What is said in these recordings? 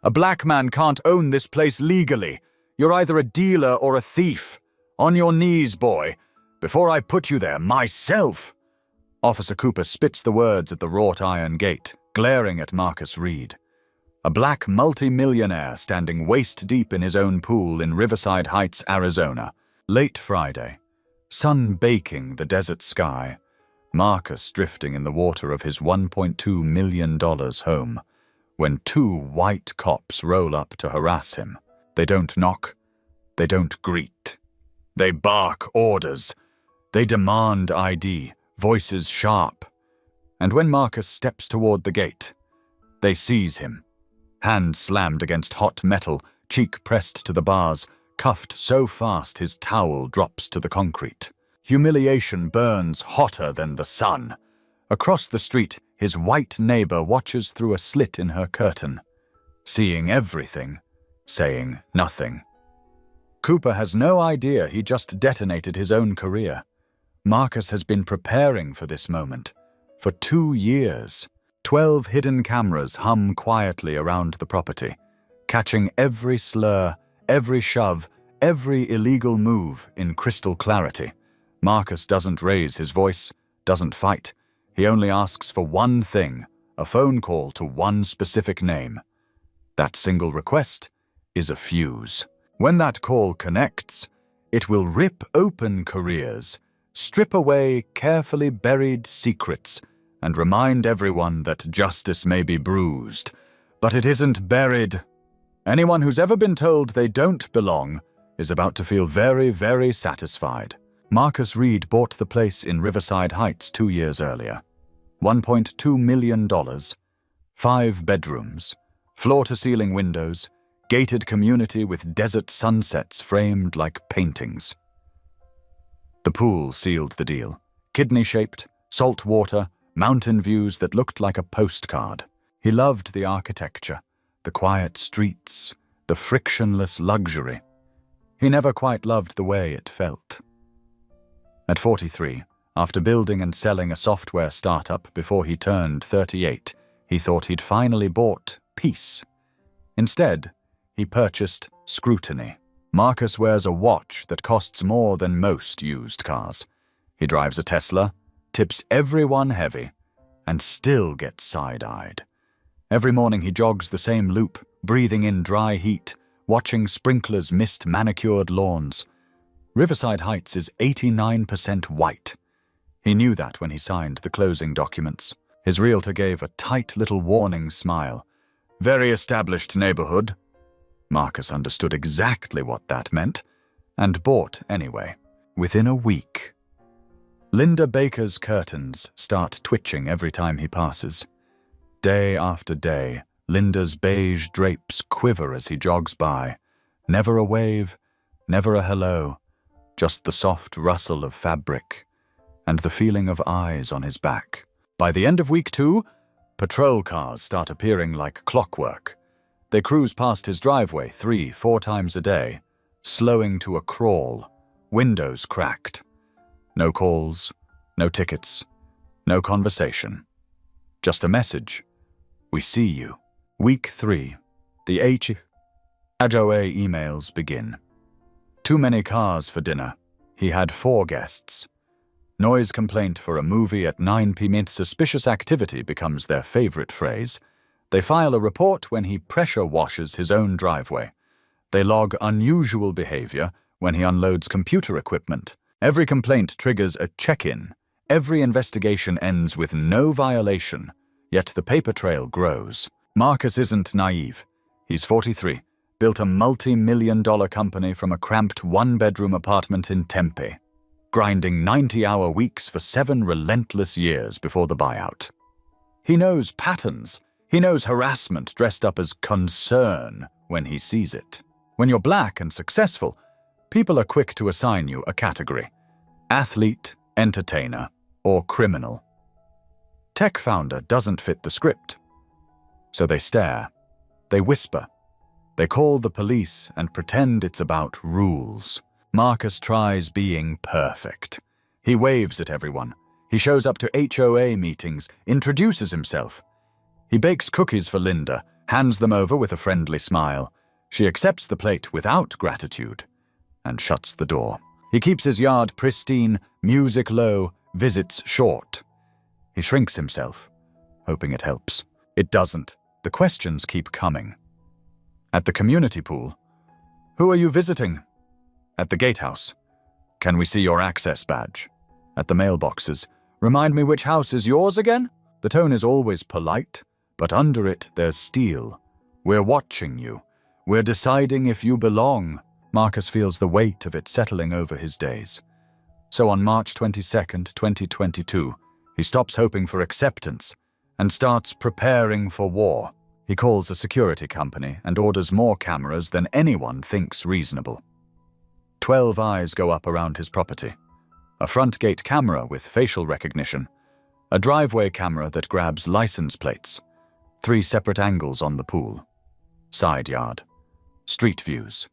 A black man can't own this place legally. You're either a dealer or a thief. On your knees, boy, before I put you there myself." Officer Cooper spits the words at the wrought iron gate, glaring at Marcus Reed. A black multi-millionaire standing waist-deep in his own pool in Riverside Heights, Arizona. Late Friday. Sun baking the desert sky. Marcus drifting in the water of his $1.2 million home, when two white cops roll up to harass him. They don't knock. They don't greet. They bark orders. They demand ID, voices sharp. And when Marcus steps toward the gate, they seize him. Hand slammed against hot metal, cheek pressed to the bars, cuffed so fast his towel drops to the concrete. Humiliation burns hotter than the sun. Across the street, his white neighbor watches through a slit in her curtain, seeing everything, saying nothing. Cooper has no idea he just detonated his own career. Marcus has been preparing for this moment for 2 years. 12 hidden cameras hum quietly around the property, catching every slur, every shove, every illegal move in crystal clarity. Marcus doesn't raise his voice, doesn't fight. He only asks for one thing, a phone call to one specific name. That single request is a fuse. When that call connects, it will rip open careers, strip away carefully buried secrets, and remind everyone that justice may be bruised, but it isn't buried. Anyone who's ever been told they don't belong is about to feel very, very satisfied. Marcus Reed bought the place in Riverside Heights 2 years earlier. $1.2 million, 5 bedrooms, floor-to-ceiling windows, gated community with desert sunsets framed like paintings. The pool sealed the deal. Kidney-shaped, salt water, mountain views that looked like a postcard. He loved the architecture, the quiet streets, the frictionless luxury. He never quite loved the way it felt. At 43, after building and selling a software startup before he turned 38, he thought he'd finally bought peace. Instead, he purchased scrutiny. Marcus wears a watch that costs more than most used cars. He drives a Tesla, tips everyone heavy, and still gets side-eyed. Every morning he jogs the same loop, breathing in dry heat, watching sprinklers mist manicured lawns. Riverside Heights is 89% white. He knew that when he signed the closing documents. His realtor gave a tight little warning smile. "Very established neighborhood." Marcus understood exactly what that meant, and bought anyway. Within a week, Linda Baker's curtains start twitching every time he passes. Day after day, Linda's beige drapes quiver as he jogs by. Never a wave, never a hello, just the soft rustle of fabric and the feeling of eyes on his back. By the end of week 2, patrol cars start appearing like clockwork. They cruise past his driveway 3-4 times a day, slowing to a crawl, windows cracked. No calls, no tickets, no conversation. Just a message. "We see you." Week 3. The HOA emails begin. Too many cars for dinner. He had 4 guests. Noise complaint for a movie at 9 p.m. Suspicious activity becomes their favorite phrase. They file a report when he pressure washes his own driveway. They log unusual behavior when he unloads computer equipment. Every complaint triggers a check-in. Every investigation ends with no violation, yet the paper trail grows. Marcus isn't naive. He's 43, built a multi-million-dollar company from a cramped 1-bedroom apartment in Tempe, grinding 90-hour weeks for 7 relentless years before the buyout. He knows patterns. He knows harassment dressed up as concern when he sees it. When you're black and successful, people are quick to assign you a category: athlete, entertainer, or criminal. Tech founder doesn't fit the script. So they stare, they whisper, they call the police and pretend it's about rules. Marcus tries being perfect. He waves at everyone. He shows up to HOA meetings, introduces himself. He bakes cookies for Linda, hands them over with a friendly smile. She accepts the plate without gratitude and shuts the door. He keeps his yard pristine, music low, visits short. He shrinks himself, hoping it helps. It doesn't. The questions keep coming. At the community pool, who are you visiting? At the gatehouse, can we see your access badge? At the mailboxes, remind me which house is yours again? The tone is always polite, but under it there's steel. We're watching you. We're deciding if you belong. Marcus feels the weight of it settling over his days. So on March 22nd, 2022, he stops hoping for acceptance and starts preparing for war. He calls a security company and orders more cameras than anyone thinks reasonable. 12 eyes go up around his property. A front gate camera with facial recognition. A driveway camera that grabs license plates. 3 separate angles on the pool. Side yard. Street views.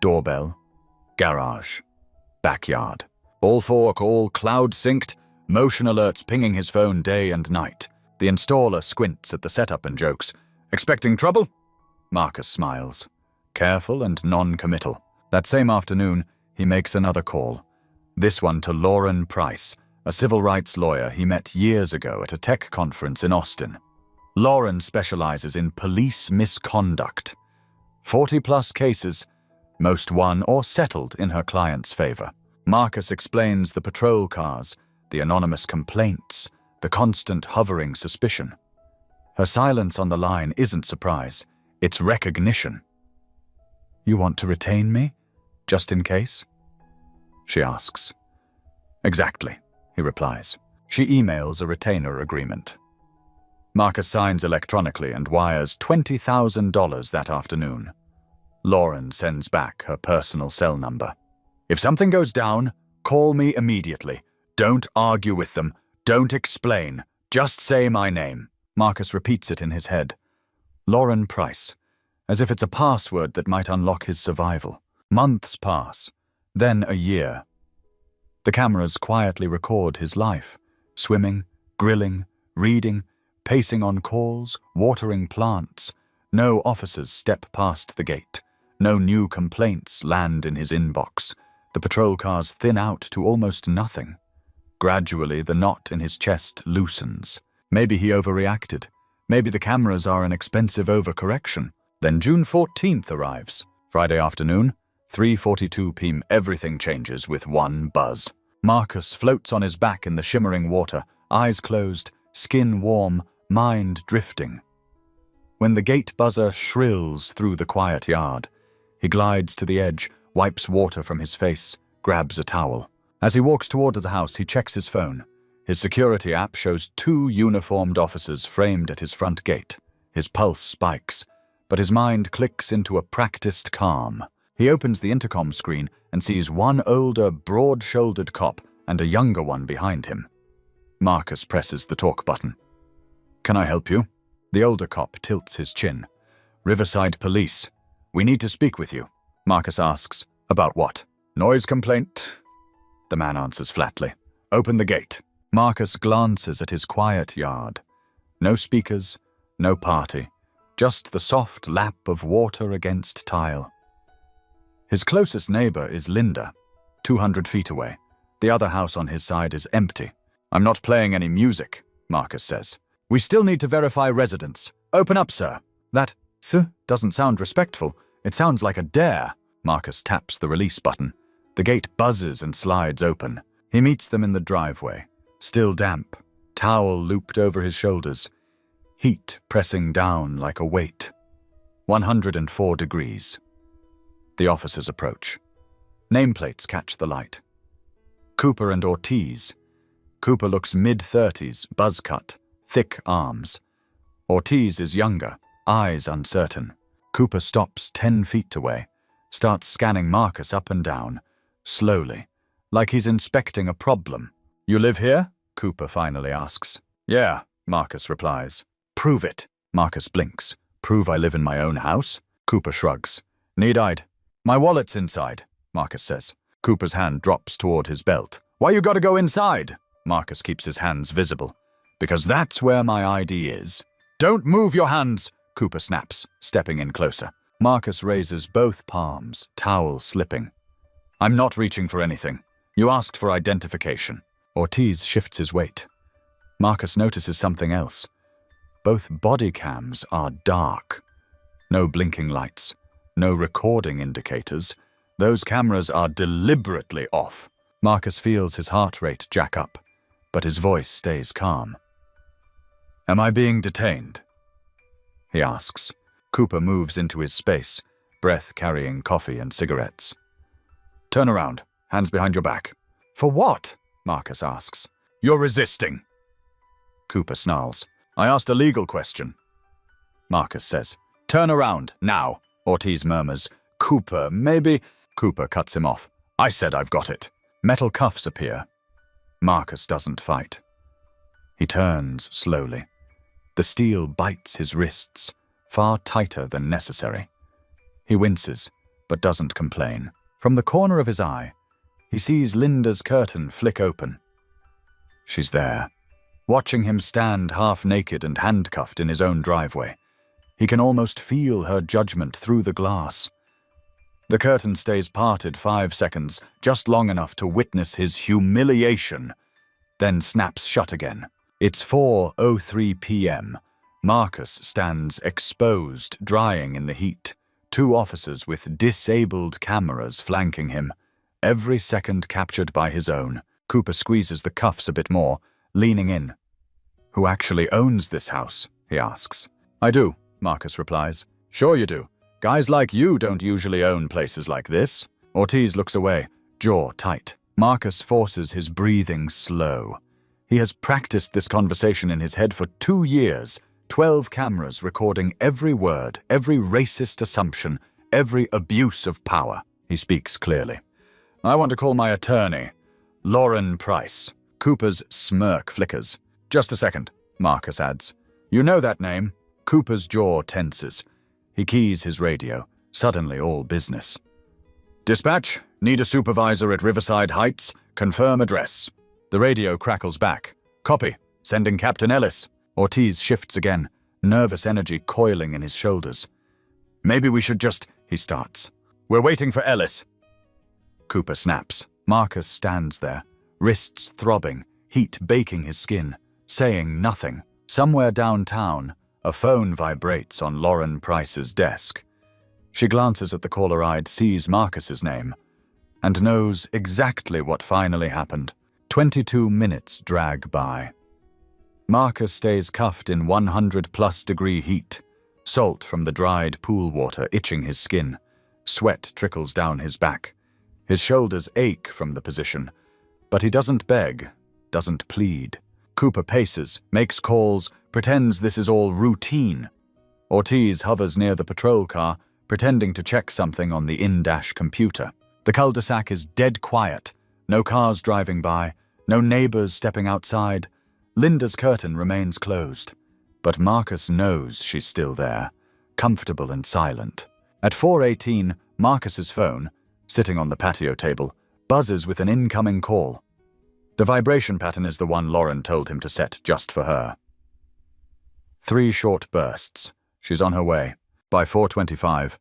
Doorbell. Garage. Backyard. All 4 all cloud-synced, motion alerts pinging his phone day and night. The installer squints at the setup and jokes, "Expecting trouble?" Marcus smiles. Careful and non-committal. That same afternoon, he makes another call. This one to Lauren Price, a civil rights lawyer he met years ago at a tech conference in Austin. Lauren specializes in police misconduct. 40-plus cases, most won or settled in her client's favor. Marcus explains the patrol cars, the anonymous complaints, the constant hovering suspicion. Her silence on the line isn't surprise, it's recognition. "You want to retain me, just in case?" she asks. "Exactly," he replies. She emails a retainer agreement. Marcus signs electronically and wires $20,000 that afternoon. Lauren sends back her personal cell number. "If something goes down, call me immediately. Don't argue with them. Don't explain. Just say my name." Marcus repeats it in his head. Lauren Price, as if it's a password that might unlock his survival. Months pass, then a year. The cameras quietly record his life, swimming, grilling, reading, pacing on calls, watering plants. No officers step past the gate. No new complaints land in his inbox. The patrol cars thin out to almost nothing. Gradually, the knot in his chest loosens. Maybe he overreacted. Maybe the cameras are an expensive overcorrection. Then June 14th arrives. Friday afternoon, 3:42 p.m. Everything changes with one buzz. Marcus floats on his back in the shimmering water, eyes closed, skin warm, mind drifting. When the gate buzzer shrills through the quiet yard, he glides to the edge, wipes water from his face, grabs a towel. As he walks toward the house, he checks his phone. His security app shows 2 uniformed officers framed at his front gate. His pulse spikes, but his mind clicks into a practiced calm. He opens the intercom screen and sees one older, broad-shouldered cop and a younger one behind him. Marcus presses the talk button. "Can I help you?" The older cop tilts his chin. "Riverside Police. We need to speak with you." Marcus asks, "About what?" "Noise complaint." The man answers flatly. "Open the gate." Marcus glances at his quiet yard. No speakers, no party, just the soft lap of water against tile. His closest neighbor is Linda, 200 feet away. The other house on his side is empty. "I'm not playing any music," Marcus says. "We still need to verify residence. Open up, sir." That "sir" doesn't sound respectful. It sounds like a dare. Marcus taps the release button. The gate buzzes and slides open. He meets them in the driveway. Still damp, towel looped over his shoulders. Heat pressing down like a weight. 104 degrees. The officers approach. Nameplates catch the light. Cooper and Ortiz. Cooper looks mid-30s, buzz cut, thick arms. Ortiz is younger, eyes uncertain. Cooper stops 10 feet away, starts scanning Marcus up and down, slowly, like he's inspecting a problem. "You live here?" Cooper finally asks. "Yeah," Marcus replies. "Prove it." Marcus blinks. "Prove I live in my own house?" Cooper shrugs. "Need-I'd." "My wallet's inside," Marcus says. Cooper's hand drops toward his belt. "Why you gotta go inside?" Marcus keeps his hands visible. "Because that's where my ID is." "Don't move your hands. Cooper snaps, stepping in closer. Marcus raises both palms, towel slipping. I'm not reaching for anything. You asked for identification. Ortiz shifts his weight. Marcus notices something else. Both body cams are dark. No blinking lights, no recording indicators. Those cameras are deliberately off. Marcus feels his heart rate jack up, but his voice stays calm. Am I being detained? He asks. Cooper moves into his space, breath carrying coffee and cigarettes. Turn around, hands behind your back. For what? Marcus asks. You're resisting. Cooper snarls. I asked a legal question. Marcus says. Turn around, now, Ortiz murmurs. Cooper, maybe... Cooper cuts him off. I said I've got it. Metal cuffs appear. Marcus doesn't fight. He turns slowly. The steel bites his wrists, far tighter than necessary. He winces, but doesn't complain. From the corner of his eye, he sees Linda's curtain flick open. She's there, watching him stand half-naked and handcuffed in his own driveway. He can almost feel her judgment through the glass. The curtain stays parted 5 seconds, just long enough to witness his humiliation, then snaps shut again. It's 4:03 p.m. Marcus stands exposed, drying in the heat. 2 officers with disabled cameras flanking him, every second captured by his own. Cooper squeezes the cuffs a bit more, leaning in. Who actually owns this house? He asks. I do, Marcus replies. Sure you do. Guys like you don't usually own places like this. Ortiz looks away, jaw tight. Marcus forces his breathing slow. He has practiced this conversation in his head for 2 years. 12 cameras recording every word, every racist assumption, every abuse of power. He speaks clearly. I want to call my attorney, Lauren Price. Cooper's smirk flickers. Just a second, Marcus adds. You know that name? Cooper's jaw tenses. He keys his radio, suddenly all business. Dispatch, need a supervisor at Riverside Heights. Confirm address. The radio crackles back. Copy, sending Captain Ellis. Ortiz shifts again, nervous energy coiling in his shoulders. Maybe we should just, he starts. We're waiting for Ellis. Cooper snaps. Marcus stands there, wrists throbbing, heat baking his skin, saying nothing. Somewhere downtown, a phone vibrates on Lauren Price's desk. She glances at the caller ID, sees Marcus's name, and knows exactly what finally happened. 22 minutes drag by. Marcus stays cuffed in 100+ degree heat, salt from the dried pool water itching his skin. Sweat trickles down his back. His shoulders ache from the position, but he doesn't beg, doesn't plead. Cooper paces, makes calls, pretends this is all routine. Ortiz hovers near the patrol car, pretending to check something on the in-dash computer. The cul-de-sac is dead quiet. No cars driving by, no neighbors stepping outside. Linda's curtain remains closed, but Marcus knows she's still there, comfortable and silent. At 4:18, Marcus's phone, sitting on the patio table, buzzes with an incoming call. The vibration pattern is the one Lauren told him to set just for her. 3 short bursts. She's on her way. By 4:25,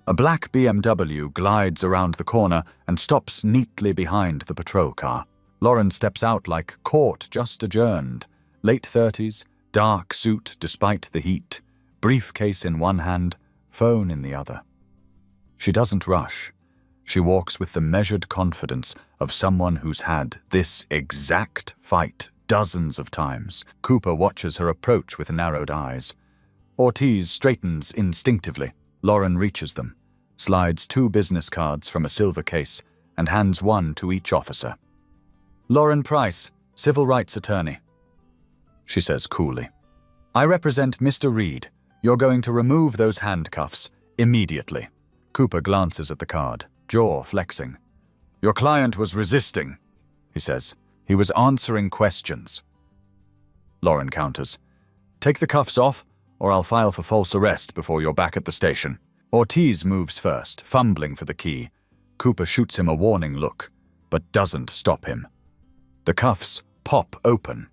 a black BMW glides around the corner and stops neatly behind the patrol car. Lauren steps out like court just adjourned. Late 30s, dark suit despite the heat, briefcase in one hand, phone in the other. She doesn't rush. She walks with the measured confidence of someone who's had this exact fight dozens of times. Cooper watches her approach with narrowed eyes. Ortiz straightens instinctively. Lauren reaches them, slides 2 business cards from a silver case, and hands one to each officer. Lauren Price, civil rights attorney, she says coolly. I represent Mr. Reed. You're going to remove those handcuffs immediately. Cooper glances at the card, jaw flexing. Your client was resisting, he says. He was answering questions. Lauren counters. Take the cuffs off, or I'll file for false arrest before you're back at the station. Ortiz moves first, fumbling for the key. Cooper shoots him a warning look, but doesn't stop him. The cuffs pop open.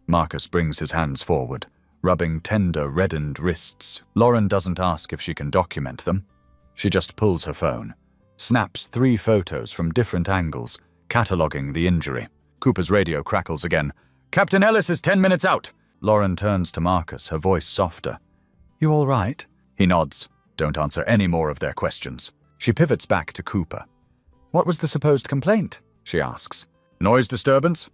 Marcus brings his hands forward, rubbing tender, reddened wrists. Lauren doesn't ask if she can document them. She just pulls her phone, snaps 3 photos from different angles, cataloging the injury. Cooper's radio crackles again. "Captain Ellis is 10 minutes out!" Lauren turns to Marcus, her voice softer. "You all right?" He nods. "Don't answer any more of their questions." She pivots back to Cooper. "What was the supposed complaint?" she asks. "Noise disturbance?"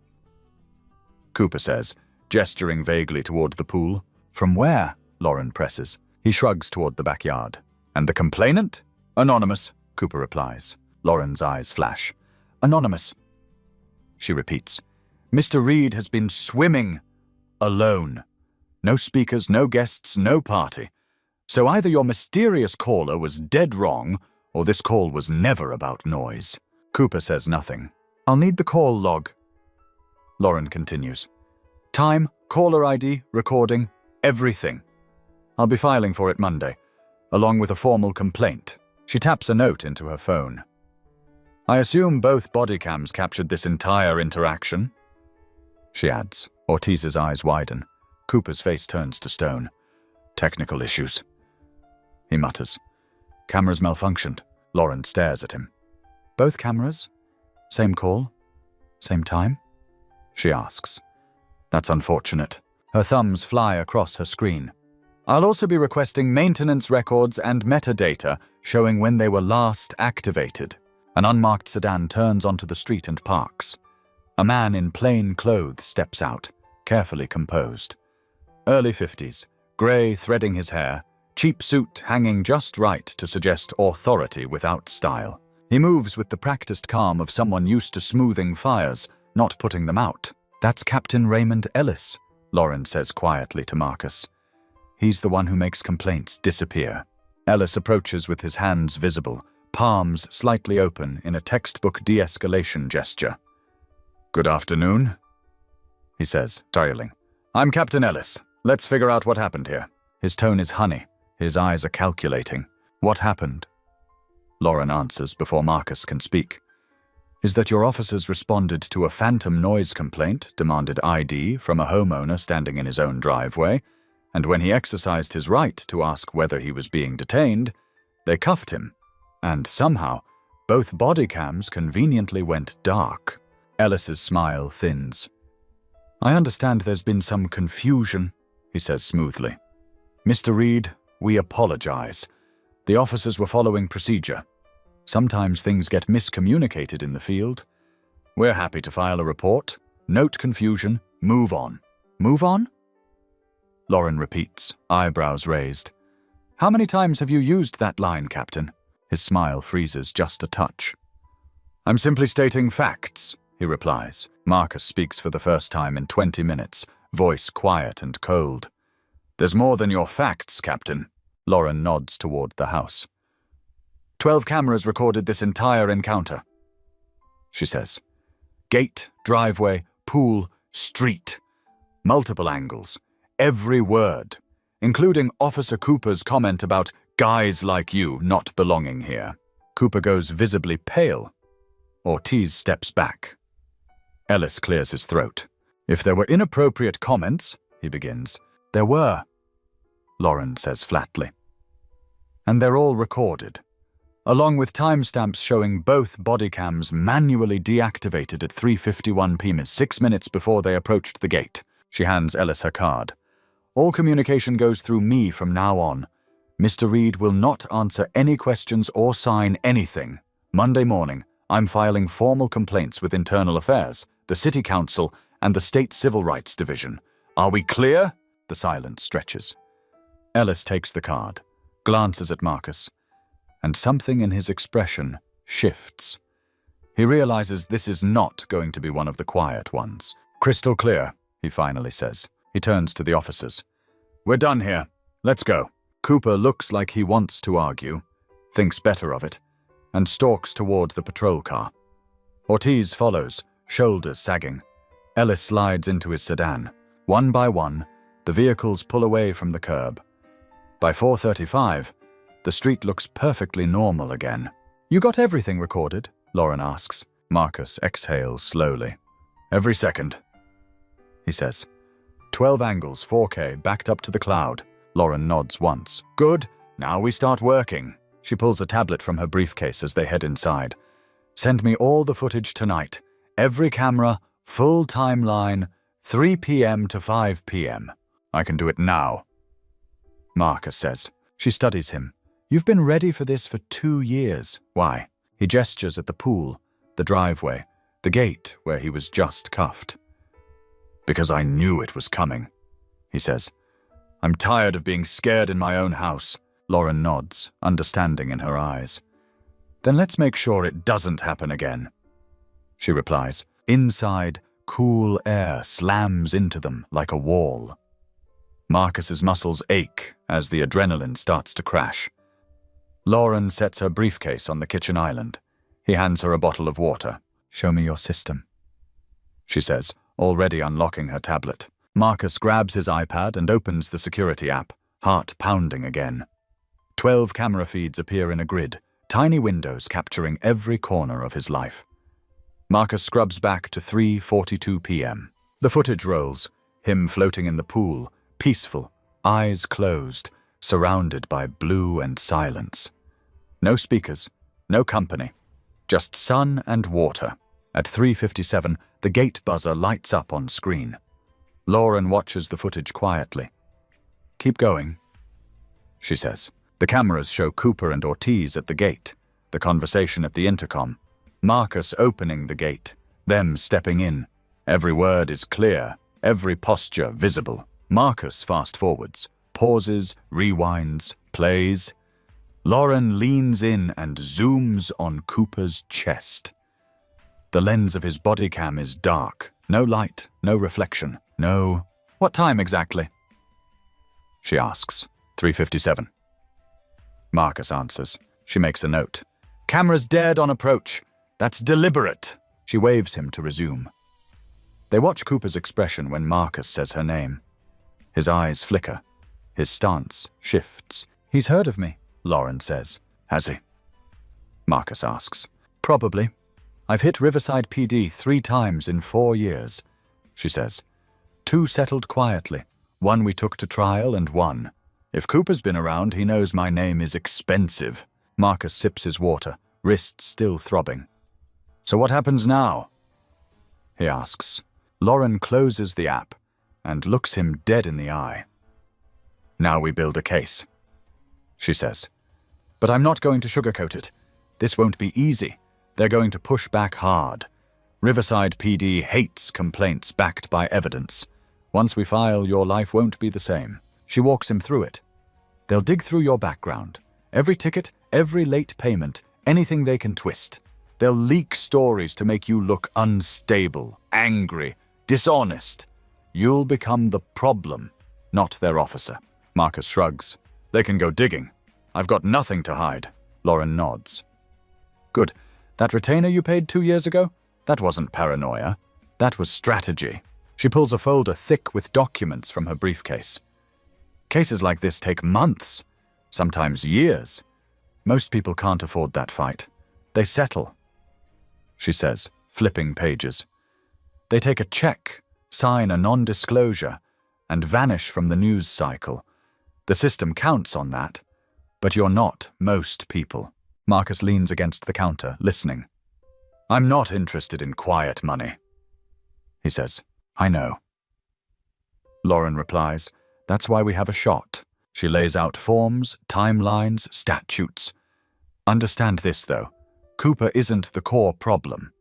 Cooper says, gesturing vaguely toward the pool. "From where?" Lauren presses. He shrugs toward the backyard. "And the complainant?" "Anonymous," Cooper replies. Lauren's eyes flash. "Anonymous," she repeats. "Mr. Reed has been swimming alone. No speakers, no guests, no party. So either your mysterious caller was dead wrong, or this call was never about noise." Cooper says nothing. "I'll need the call log." Lauren continues. "Time, caller ID, recording, everything. I'll be filing for it Monday, along with a formal complaint." She taps a note into her phone. "I assume both body cams captured this entire interaction?" she adds. Ortiz's eyes widen. Cooper's face turns to stone. "Technical issues," he mutters. "Cameras malfunctioned." Lauren stares at him. "Both cameras? Same call? Same time?" she asks. "That's unfortunate." Her thumbs fly across her screen. "I'll also be requesting maintenance records and metadata showing when they were last activated." An unmarked sedan turns onto the street and parks. A man in plain clothes steps out, carefully composed. Early 50s, grey threading his hair, cheap suit hanging just right to suggest authority without style. He moves with the practiced calm of someone used to smoothing fires, not putting them out. "That's Captain Raymond Ellis," Lauren says quietly to Marcus. "He's the one who makes complaints disappear." Ellis approaches with his hands visible, palms slightly open in a textbook de-escalation gesture. "Good afternoon," he says, tiring. "I'm Captain Ellis. Let's figure out what happened here." His tone is honey. His eyes are calculating. "What happened?" Lauren answers before Marcus can speak. "Is that your officers responded to a phantom noise complaint, demanded ID from a homeowner standing in his own driveway, and when he exercised his right to ask whether he was being detained, they cuffed him, and somehow both body cams conveniently went dark." Ellis's smile thins. "I understand there's been some confusion," he says smoothly. "Mr. Reed, we apologize. The officers were following procedure. Sometimes things get miscommunicated in the field. We're happy to file a report, note confusion, move on." "Move on?" Lauren repeats, eyebrows raised. "How many times have you used that line, Captain?" His smile freezes just a touch. "I'm simply stating facts," he replies. Marcus speaks for the first time in 20 minutes, voice quiet and cold. "There's more than your facts, Captain." Lauren nods toward the house. 12 cameras recorded this entire encounter," she says. "Gate, driveway, pool, street. Multiple angles. Every word, including Officer Cooper's comment about guys like you not belonging here." Cooper goes visibly pale. Ortiz steps back. Ellis clears his throat. "If there were inappropriate comments," he begins. "There were," Lauren says flatly. "And they're all recorded, along with timestamps showing both body cams manually deactivated at 3:51 p.m., 6 minutes before they approached the gate." She hands Ellis her card. "All communication goes through me from now on. Mr. Reed will not answer any questions or sign anything. Monday morning, I'm filing formal complaints with Internal Affairs, the City Council, and the State Civil Rights Division. Are we clear?" The silence stretches. Ellis takes the card, glances at Marcus, and something in his expression shifts. He realizes this is not going to be one of the quiet ones. "Crystal clear," he finally says. He turns to the officers. "We're done here. Let's go." Cooper looks like he wants to argue, thinks better of it, and stalks toward the patrol car. Ortiz follows, shoulders sagging. Ellis slides into his sedan. One by one, the vehicles pull away from the curb. By 4:35, the street looks perfectly normal again. "You got everything recorded?" Lauren asks. Marcus exhales slowly. "Every second," he says. 12 angles, 4K, backed up to the cloud. Lauren nods once. Good, now we start working. She pulls a tablet from her briefcase as they head inside. Send me all the footage tonight. Every camera, full timeline, 3 p.m. to 5 p.m. I can do it now, Marcus says. She studies him. You've been ready for this for 2 years. Why? He gestures at the pool, the driveway, the gate where he was just cuffed. Because I knew it was coming, he says. I'm tired of being scared in my own house. Lauren nods, understanding in her eyes. Then let's make sure it doesn't happen again, she replies. Inside, cool air slams into them like a wall. Marcus's muscles ache as the adrenaline starts to crash. Lauren sets her briefcase on the kitchen island. He hands her a bottle of water. Show me your system, she says, already unlocking her tablet. Marcus grabs his iPad and opens the security app, heart pounding again. 12 camera feeds appear in a grid, tiny windows capturing every corner of his life. Marcus scrubs back to 3:42 p.m. The footage rolls, him floating in the pool, peaceful, eyes closed, surrounded by blue and silence. No speakers, no company, just sun and water. At 3:57, the gate buzzer lights up on screen. Lauren watches the footage quietly. Keep going, she says. The cameras show Cooper and Ortiz at the gate, the conversation at the intercom, Marcus opening the gate, them stepping in. Every word is clear, every posture visible. Marcus fast-forwards, pauses, rewinds, plays. Lauren leans in and zooms on Cooper's chest. The lens of his body cam is dark, no light, no reflection, no... What time exactly? She asks. 3:57. Marcus answers. She makes a note. Cameras dead on approach. That's deliberate. She waves him to resume. They watch Cooper's expression when Marcus says her name. His eyes flicker. His stance shifts. He's heard of me, Lauren says. Has he? Marcus asks. Probably. I've hit Riverside PD 3 times in 4 years, she says. 2 settled quietly. 1 we took to trial and 1. If Cooper's been around, he knows my name is expensive. Marcus sips his water, wrists still throbbing. So what happens now? He asks. Lauren closes the app and looks him dead in the eye. Now we build a case, she says. But I'm not going to sugarcoat it. This won't be easy. They're going to push back hard. Riverside PD hates complaints backed by evidence. Once we file, your life won't be the same. She walks him through it. They'll dig through your background. Every ticket, every late payment, anything they can twist. They'll leak stories to make you look unstable, angry, dishonest. You'll become the problem, not their officer. Marcus shrugs. They can go digging. I've got nothing to hide. Lauren nods. Good. That retainer you paid 2 years ago? That wasn't paranoia. That was strategy. She pulls a folder thick with documents from her briefcase. Cases like this take months, sometimes years. Most people can't afford that fight. They settle, she says, flipping pages. They take a check, sign a non-disclosure, and vanish from the news cycle. The system counts on that, but you're not most people. Marcus leans against the counter, listening. I'm not interested in quiet money, he says. I know. Lauren replies, that's why we have a shot. She lays out forms, timelines, statutes. Understand this, though. Cooper isn't the core problem.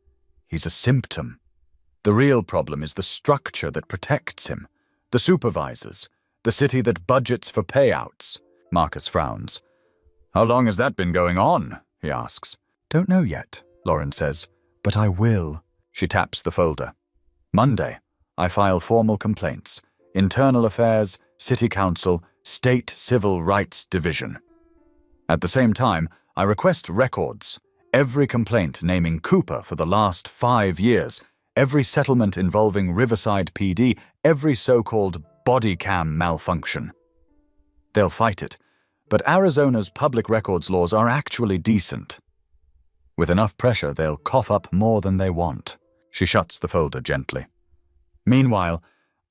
He's a symptom. The real problem is the structure that protects him. The supervisors. The city that budgets for payouts. Marcus frowns. How long has that been going on? He asks. Don't know yet, Lauren says. But I will. She taps the folder. Monday, I file formal complaints. Internal Affairs, City Council, State Civil Rights Division. At the same time, I request records. Every complaint naming Cooper for the last 5 years, every settlement involving Riverside PD, every so-called body cam malfunction. They'll fight it, but Arizona's public records laws are actually decent. With enough pressure, they'll cough up more than they want. She shuts the folder gently. Meanwhile,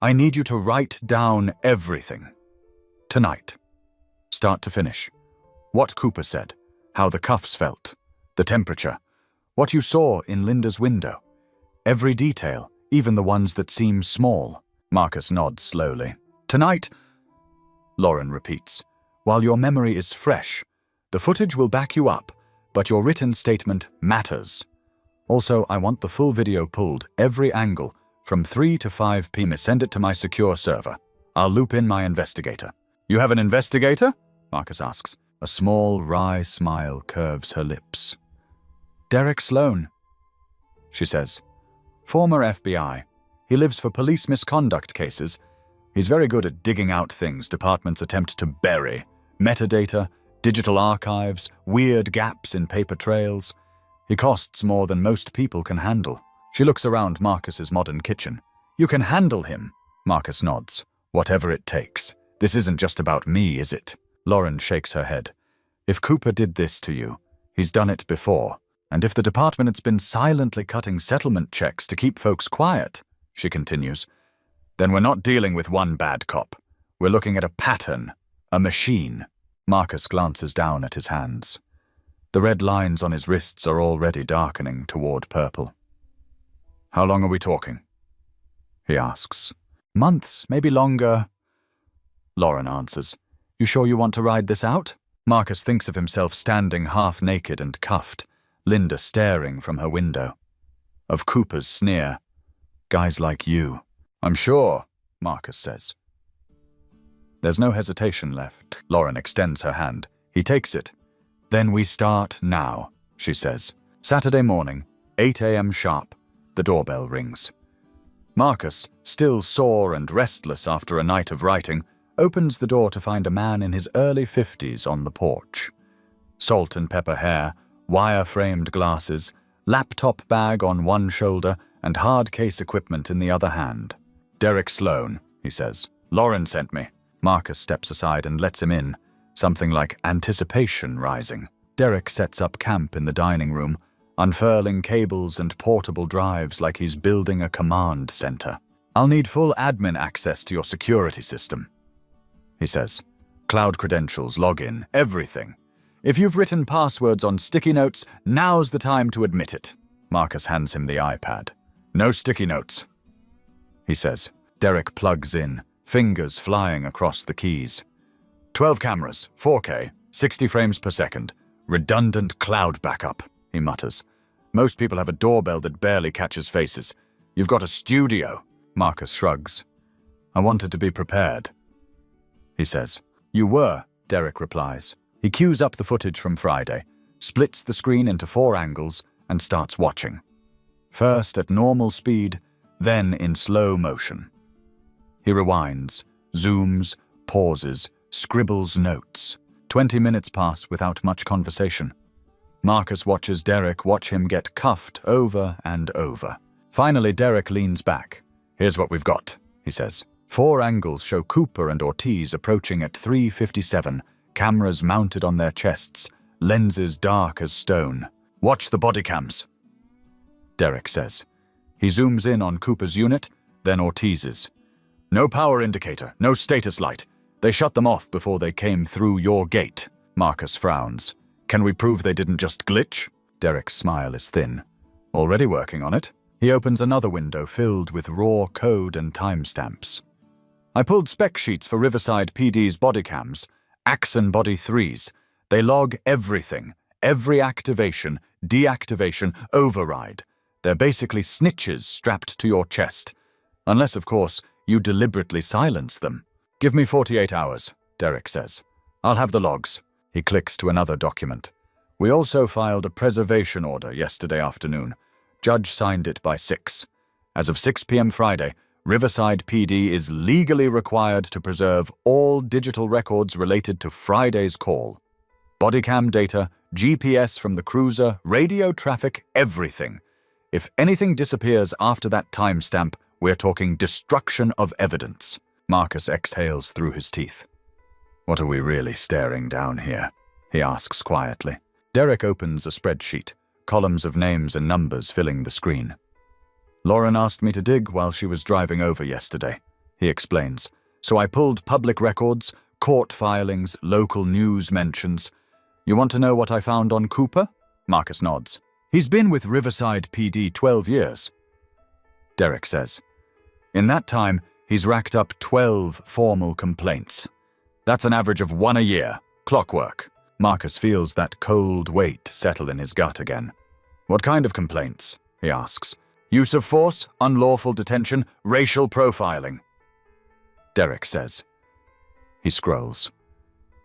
I need you to write down everything. Tonight. Start to finish. What Cooper said, how the cuffs felt, the temperature, what you saw in Linda's window. Every detail, even the ones that seem small. Marcus nods slowly. Tonight, Lauren repeats, while your memory is fresh, the footage will back you up, but your written statement matters. Also, I want the full video pulled, every angle, from 3 to 5 p.m. Send it to my secure server. I'll loop in my investigator. You have an investigator? Marcus asks. A small, wry smile curves her lips. Derek Sloan, she says. Former FBI. He lives for police misconduct cases. He's very good at digging out things departments attempt to bury. Metadata, digital archives, weird gaps in paper trails. He costs more than most people can handle. She looks around Marcus's modern kitchen. You can handle him. Marcus nods. Whatever it takes. This isn't just about me, is it? Lauren shakes her head. If Cooper did this to you, he's done it before. And if the department's been silently cutting settlement checks to keep folks quiet, she continues, then we're not dealing with one bad cop. We're looking at a pattern, a machine. Marcus glances down at his hands. The red lines on his wrists are already darkening toward purple. How long are we talking? He asks. Months, maybe longer. Lauren answers. You sure you want to ride this out? Marcus thinks of himself standing half naked and cuffed, Linda staring from her window. Of Cooper's sneer. Guys like you. I'm sure, Marcus says. There's no hesitation left. Lauren extends her hand. He takes it. Then we start now, she says. Saturday morning, 8 a.m. sharp. The doorbell rings. Marcus, still sore and restless after a night of writing, opens the door to find a man in his early 50s on the porch. Salt and pepper hair, wire-framed glasses, laptop bag on one shoulder, and hard case equipment in the other hand. Derek Sloan, he says. Lauren sent me. Marcus steps aside and lets him in, something like anticipation rising. Derek sets up camp in the dining room, unfurling cables and portable drives like he's building a command center. I'll need full admin access to your security system, he says. Cloud credentials, login, everything. If you've written passwords on sticky notes, now's the time to admit it. Marcus hands him the iPad. No sticky notes, he says. Derek plugs in, fingers flying across the keys. 12 cameras, 4K, 60 frames per second. Redundant cloud backup, he mutters. Most people have a doorbell that barely catches faces. You've got a studio. Marcus shrugs. I wanted to be prepared, he says. You were, Derek replies. He cues up the footage from Friday, splits the screen into 4 angles, and starts watching. First at normal speed, then in slow motion. He rewinds, zooms, pauses, scribbles notes. 20 minutes pass without much conversation. Marcus watches Derek watch him get cuffed over and over. Finally, Derek leans back. Here's what we've got, he says. 4 angles show Cooper and Ortiz approaching at 3:57, cameras mounted on their chests, lenses dark as stone. Watch the body cams, Derek says. He zooms in on Cooper's unit, then Ortiz's. No power indicator, no status light. They shut them off before they came through your gate. Marcus frowns. Can we prove they didn't just glitch? Derek's smile is thin. Already working on it. He opens another window filled with raw code and timestamps. I pulled spec sheets for Riverside PD's body cams, Axon Body 3s. They log everything, every activation, deactivation, override. They're basically snitches strapped to your chest. Unless, of course, you deliberately silence them. Give me 48 hours, Derek says. I'll have the logs. He clicks to another document. We also filed a preservation order yesterday afternoon. Judge signed it by 6. As of 6 p.m. Friday, Riverside PD is legally required to preserve all digital records related to Friday's call. Bodycam data, GPS from the cruiser, radio traffic, everything. If anything disappears after that timestamp, we're talking destruction of evidence. Marcus exhales through his teeth. What are we really staring down here? He asks quietly. Derek opens a spreadsheet, columns of names and numbers filling the screen. Lauren asked me to dig while she was driving over yesterday. he explains. So I pulled public records, court filings, local news mentions. You want to know what I found on Cooper? Marcus nods. He's been with Riverside PD 12 years. Derek says. In that time, he's racked up 12 formal complaints. That's an average of 1 a year. Clockwork. Marcus feels that cold weight settle in his gut again. What kind of complaints? He asks. Use of force, unlawful detention, racial profiling. Derek says. He scrolls.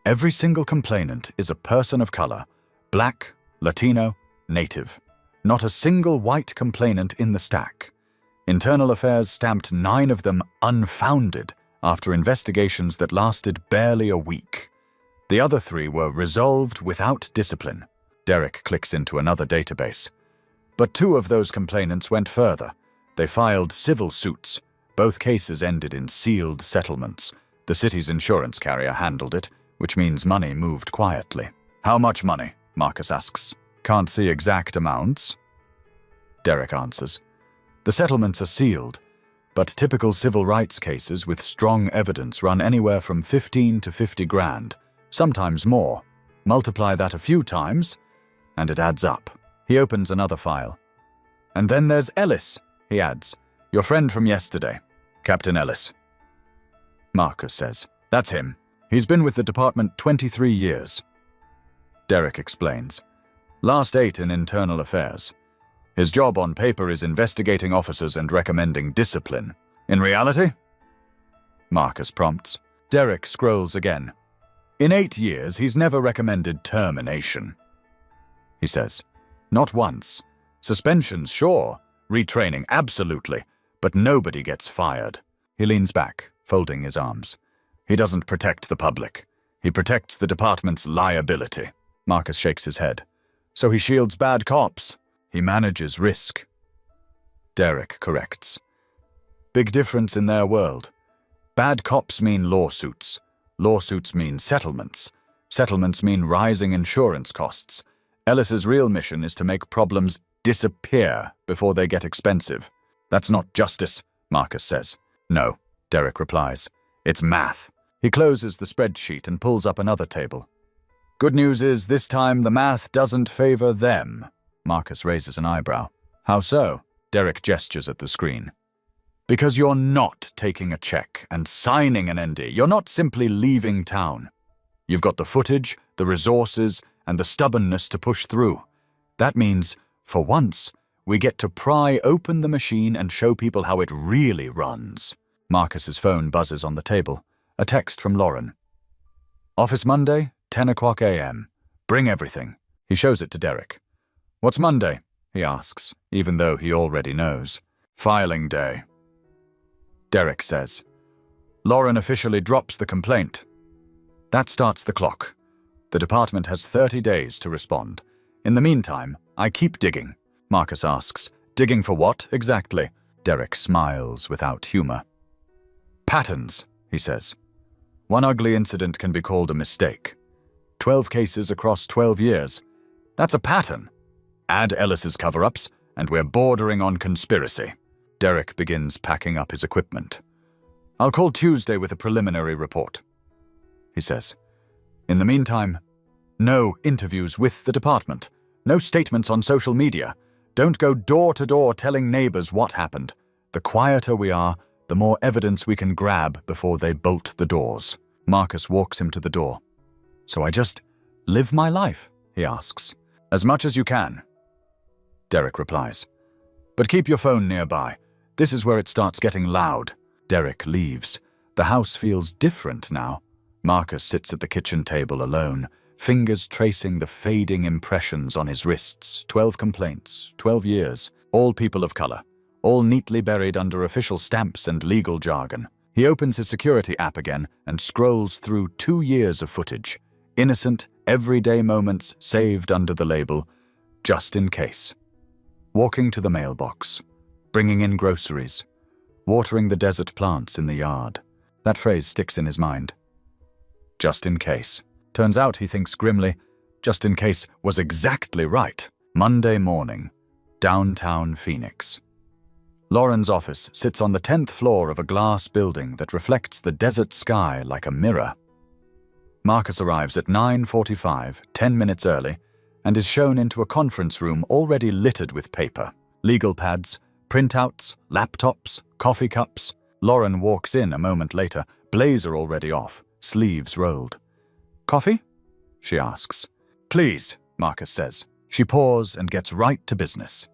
Every single complainant is a person of color, black, Latino, native. Not a single white complainant in the stack. Internal Affairs stamped 9 of them unfounded after investigations that lasted barely a week. The other 3 were resolved without discipline. Derek clicks into another database. But 2 of those complainants went further. They filed civil suits. Both cases ended in sealed settlements. The city's insurance carrier handled it, which means money moved quietly. How much money? Marcus asks. Can't see exact amounts. Derek answers. The settlements are sealed, but typical civil rights cases with strong evidence run anywhere from 15 to 50 grand, sometimes more. Multiply that a few times, and it adds up. He opens another file. And then there's Ellis, he adds. Your friend from yesterday, Captain Ellis. Marcus says. That's him. He's been with the department 23 years. Derek explains. Last 8 in Internal Affairs. His job on paper is investigating officers and recommending discipline. In reality? Marcus prompts. Derek scrolls again. In 8 years, he's never recommended termination. He says. Not once. Suspensions, sure. Retraining, absolutely. But nobody gets fired. He leans back, folding his arms. He doesn't protect the public. He protects the department's liability. Marcus shakes his head. So he shields bad cops. He manages risk. Derek corrects. Big difference in their world. Bad cops mean lawsuits. Lawsuits mean settlements. Settlements mean rising insurance costs. Ellis's real mission is to make problems disappear before they get expensive. That's not justice, Marcus says. No, Derek replies. It's math. He closes the spreadsheet and pulls up another table. Good news is this time the math doesn't favor them. Marcus raises an eyebrow. How so? Derek gestures at the screen. Because you're not taking a check and signing an ND. You're not simply leaving town. You've got the footage, the resources, and the stubbornness to push through. That means, for once, we get to pry open the machine and show people how it really runs. Marcus's phone buzzes on the table. A text from Lauren. Office Monday, 10 o'clock a.m. Bring everything. He shows it to Derek. What's Monday? He asks, even though he already knows. Filing day. Derek says. Lauren officially drops the complaint. That starts the clock. The department has 30 days to respond. In the meantime, I keep digging. Marcus asks, digging for what exactly? Derek smiles without humor. Patterns, he says. One ugly incident can be called a mistake. 12 cases across 12 years. That's a pattern. Add Ellis's cover-ups, and we're bordering on conspiracy. Derek begins packing up his equipment. I'll call Tuesday with a preliminary report, he says. In the meantime, no interviews with the department. No statements on social media. Don't go door to door telling neighbors what happened. The quieter we are, the more evidence we can grab before they bolt the doors. Marcus walks him to the door. So I just live my life, he asks. As much as you can. Derek replies. But keep your phone nearby. This is where it starts getting loud. Derek leaves. The house feels different now. Marcus sits at the kitchen table alone, fingers tracing the fading impressions on his wrists. 12 complaints, 12 years, all people of color, all neatly buried under official stamps and legal jargon. He opens his security app again and scrolls through 2 years of footage. Innocent, everyday moments saved under the label, just in case. Walking to the mailbox, bringing in groceries, watering the desert plants in the yard. That phrase sticks in his mind. Just in case. Turns out, he thinks grimly, just in case was exactly right. Monday morning, downtown Phoenix. Lauren's office sits on the 10th floor of a glass building that reflects the desert sky like a mirror. Marcus arrives at 9:45, 10 minutes early, and is shown into a conference room already littered with paper, legal pads, printouts, laptops, coffee cups. Lauren walks in a moment later, blazer already off, sleeves rolled. "Coffee?" she asks. "Please," Marcus says. She pours and gets right to business.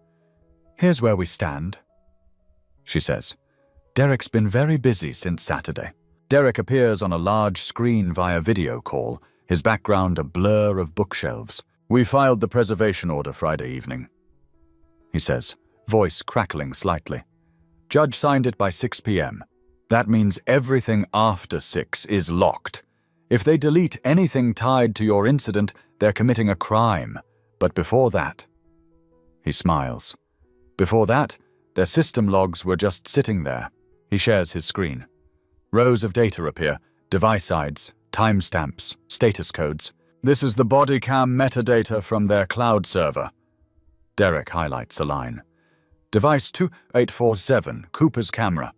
"Here's where we stand," she says. "Derek's been very busy since Saturday." Derek appears on a large screen via video call, his background a blur of bookshelves. "We filed the preservation order Friday evening," he says, voice crackling slightly. "Judge signed it by 6 p.m. That means everything after 6 is locked. If they delete anything tied to your incident, they're committing a crime. But before that," he smiles. "Before that, their system logs were just sitting there." He shares his screen. Rows of data appear, device IDs, timestamps, status codes. "This is the body cam metadata from their cloud server." Derek highlights a line. "Device 2847, Cooper's camera,"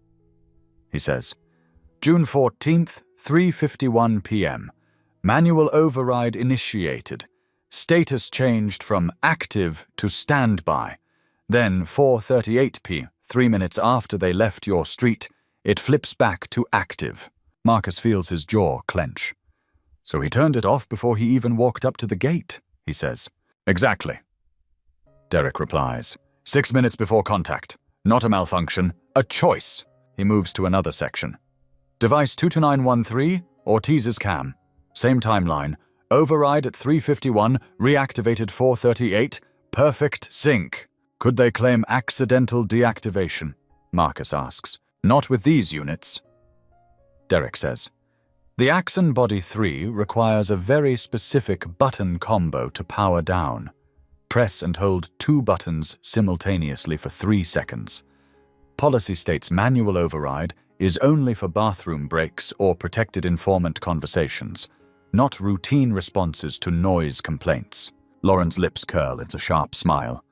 he says. "June 14th, 3:51 p.m. Manual override initiated. Status changed from active to standby. Then 4:38 p.m., 3 minutes after they left your street, it flips back to active." Marcus feels his jaw clench. "So he turned it off before he even walked up to the gate," he says. "Exactly," Derek replies. 6 minutes before contact. Not a malfunction, a choice." He moves to another section. "Device 22913, Ortiz's cam. Same timeline. Override at 3:51, reactivated 4:38, perfect sync." "Could they claim accidental deactivation?" Marcus asks. "Not with these units," Derek says. "The Axon Body 3 requires a very specific button combo to power down. Press and hold 2 buttons simultaneously for 3 seconds. Policy states manual override is only for bathroom breaks or protected informant conversations, not routine responses to noise complaints." Lauren's lips curl into a sharp smile.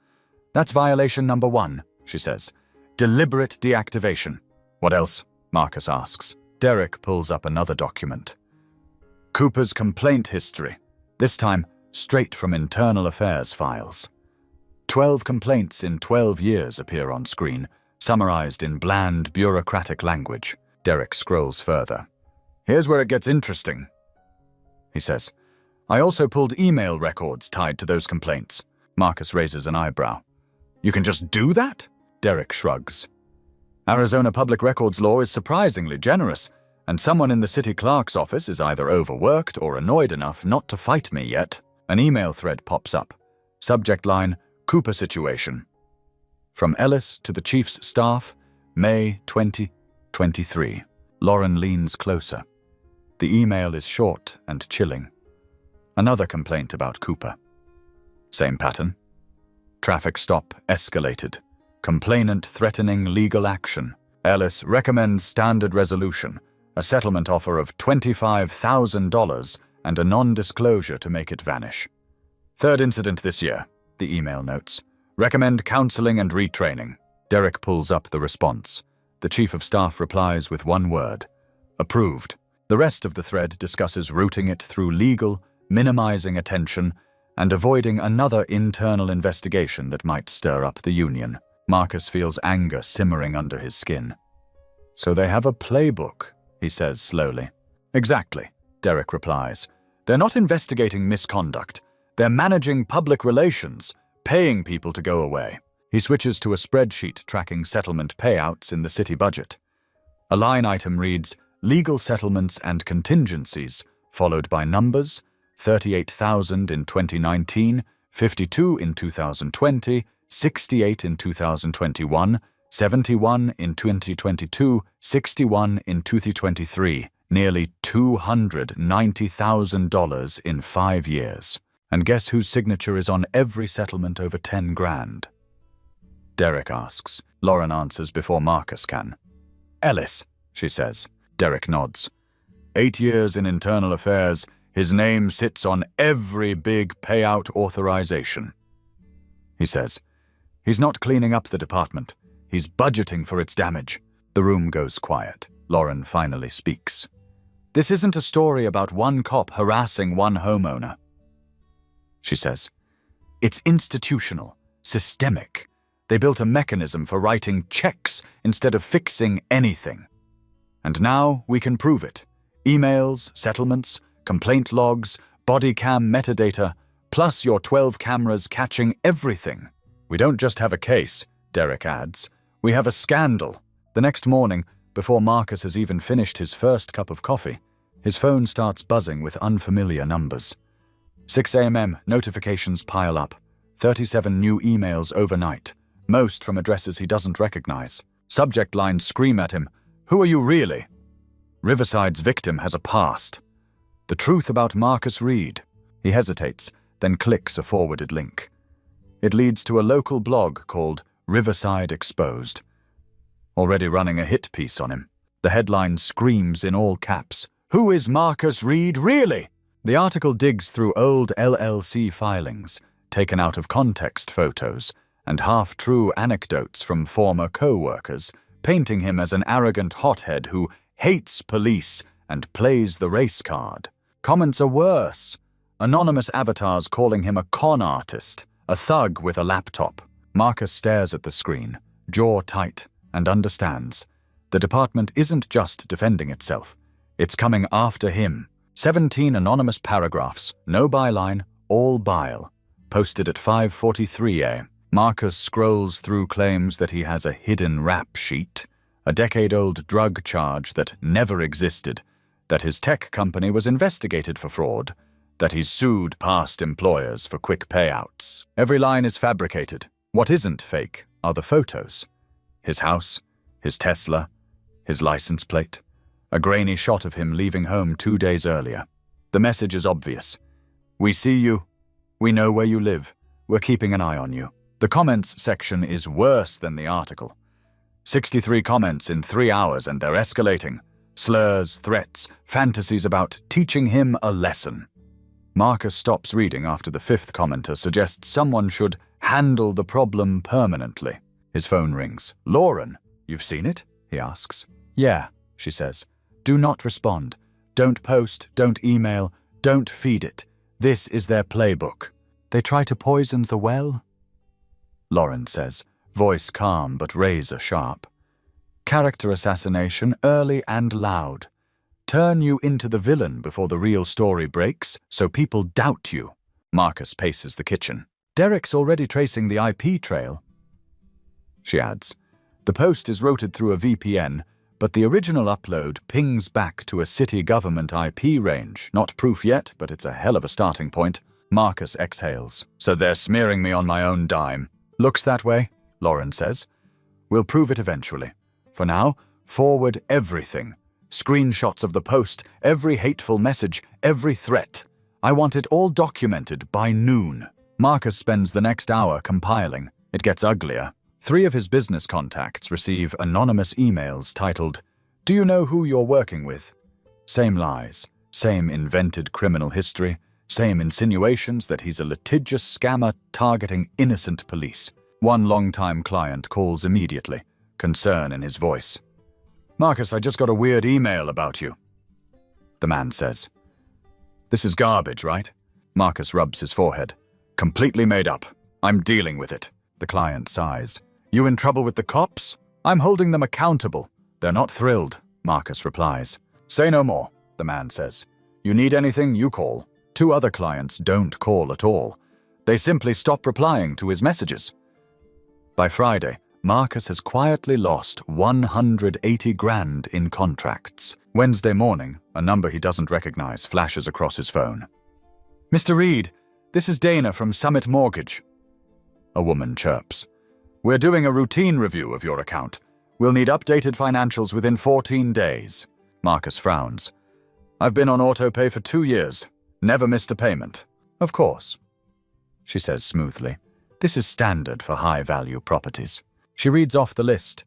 "That's violation number 1, she says. Deliberate deactivation." "What else?" Marcus asks. Derek pulls up another document. Cooper's complaint history, this time straight from internal affairs files. 12 complaints in 12 years appear on screen, summarized in bland, bureaucratic language. Derek scrolls further. "Here's where it gets interesting," he says. "I also pulled email records tied to those complaints." Marcus raises an eyebrow. "You can just do that?" Derek shrugs. "Arizona public records law is surprisingly generous, and someone in the city clerk's office is either overworked or annoyed enough not to fight me yet." An email thread pops up. Subject line, "Cooper situation. From Ellis to the chief's staff, May 2023. Lauren leans closer. The email is short and chilling. Another complaint about Cooper. Same pattern. Traffic stop escalated. Complainant threatening legal action. Ellis recommends standard resolution, a settlement offer of $25,000 and a non-disclosure to make it vanish. Third incident this year, the email notes. Recommend counseling and retraining. Derek pulls up the response. The chief of staff replies with one word. Approved. The rest of the thread discusses routing it through legal, minimizing attention, and avoiding another internal investigation that might stir up the union. Marcus feels anger simmering under his skin. "So they have a playbook," he says slowly. "Exactly," Derek replies. "They're not investigating misconduct. They're managing public relations, paying people to go away." He switches to a spreadsheet tracking settlement payouts in the city budget. A line item reads, "Legal settlements and contingencies," followed by numbers, 38,000 in 2019, 52 in 2020, 68 in 2021, 71 in 2022, 61 in 2023, nearly $290,000 in 5 years. And guess whose signature is on every settlement over 10 grand? Derek asks. Lauren answers before Marcus can. "Ellis," she says. Derek nods. 8 years in internal affairs, his name sits on every big payout authorization. He says. He's not cleaning up the department. He's budgeting for its damage. The room goes quiet. Lauren finally speaks. This isn't a story about one cop harassing one homeowner, she says. It's institutional, systemic. They built a mechanism for writing checks instead of fixing anything. And now we can prove it. Emails, settlements, complaint logs, body cam metadata, plus your 12 cameras catching everything. We don't just have a case, Derek adds. We have a scandal. The next morning, before Marcus has even finished his first cup of coffee, his phone starts buzzing with unfamiliar numbers. 6 a.m. notifications pile up. 37 new emails overnight, most from addresses he doesn't recognize. Subject lines scream at him, "Who are you really?" Riverside's victim has a past. The truth about Marcus Reed. He hesitates, then clicks a forwarded link. It leads to a local blog called Riverside Exposed, already running a hit piece on him. The headline screams in all caps, "Who is Marcus Reed really?" The article digs through old LLC filings, taken out of context photos, and half-true anecdotes from former co-workers, painting him as an arrogant hothead who hates police and plays the race card. Comments are worse. Anonymous avatars calling him a con artist, a thug with a laptop. Marcus stares at the screen, jaw tight, and understands. The department isn't just defending itself. It's coming after him. 17 anonymous paragraphs, no byline, all bile. Posted at 5:43 a.m. Marcus scrolls through claims that he has a hidden rap sheet, a decade-old drug charge that never existed, that his tech company was investigated for fraud, that he's sued past employers for quick payouts. Every line is fabricated. What isn't fake are the photos. His house, his Tesla, his license plate, a grainy shot of him leaving home 2 days earlier. The message is obvious. We see you. We know where you live. We're keeping an eye on you. The comments section is worse than the article. 63 comments in 3 hours, and they're escalating. Slurs, threats, fantasies about teaching him a lesson. Marcus stops reading after the 5th commenter suggests someone should handle the problem permanently. His phone rings. "Lauren, you've seen it?" he asks. "Yeah," she says. "Do not respond. Don't post, don't email, don't feed it. This is their playbook. They try to poison the well?" Lauren says, voice calm but razor sharp. "Character assassination, early and loud. Turn you into the villain before the real story breaks, so people doubt you." Marcus paces the kitchen. "Derek's already tracing the IP trail," she adds. "The post is routed through a VPN, but the original upload pings back to a city government IP range. Not proof yet, but it's a hell of a starting point." Marcus exhales. "So they're smearing me on my own dime." "Looks that way," Lauren says. "We'll prove it eventually. For now, forward everything. Screenshots of the post, every hateful message, every threat. I want it all documented by noon." Marcus spends the next hour compiling. It gets uglier. 3 of his business contacts receive anonymous emails titled, "Do you know who you're working with?" Same lies, same invented criminal history, same insinuations that he's a litigious scammer targeting innocent police. One longtime client calls immediately, concern in his voice. "Marcus, I just got a weird email about you," the man says. "This is garbage, right?" Marcus rubs his forehead. "Completely made up. I'm dealing with it." The client sighs. "You in trouble with the cops?" "I'm holding them accountable. They're not thrilled," Marcus replies. "Say no more," the man says. "You need anything, you call." 2 other clients don't call at all. They simply stop replying to his messages. By Friday, Marcus has quietly lost 180 grand in contracts. Wednesday morning, a number he doesn't recognize flashes across his phone. "Mr. Reed, this is Dana from Summit Mortgage," a woman chirps. "We're doing a routine review of your account. We'll need updated financials within 14 days. Marcus frowns. "I've been on autopay for 2 years. Never missed a payment." "Of course," she says smoothly. "This is standard for high-value properties." She reads off the list.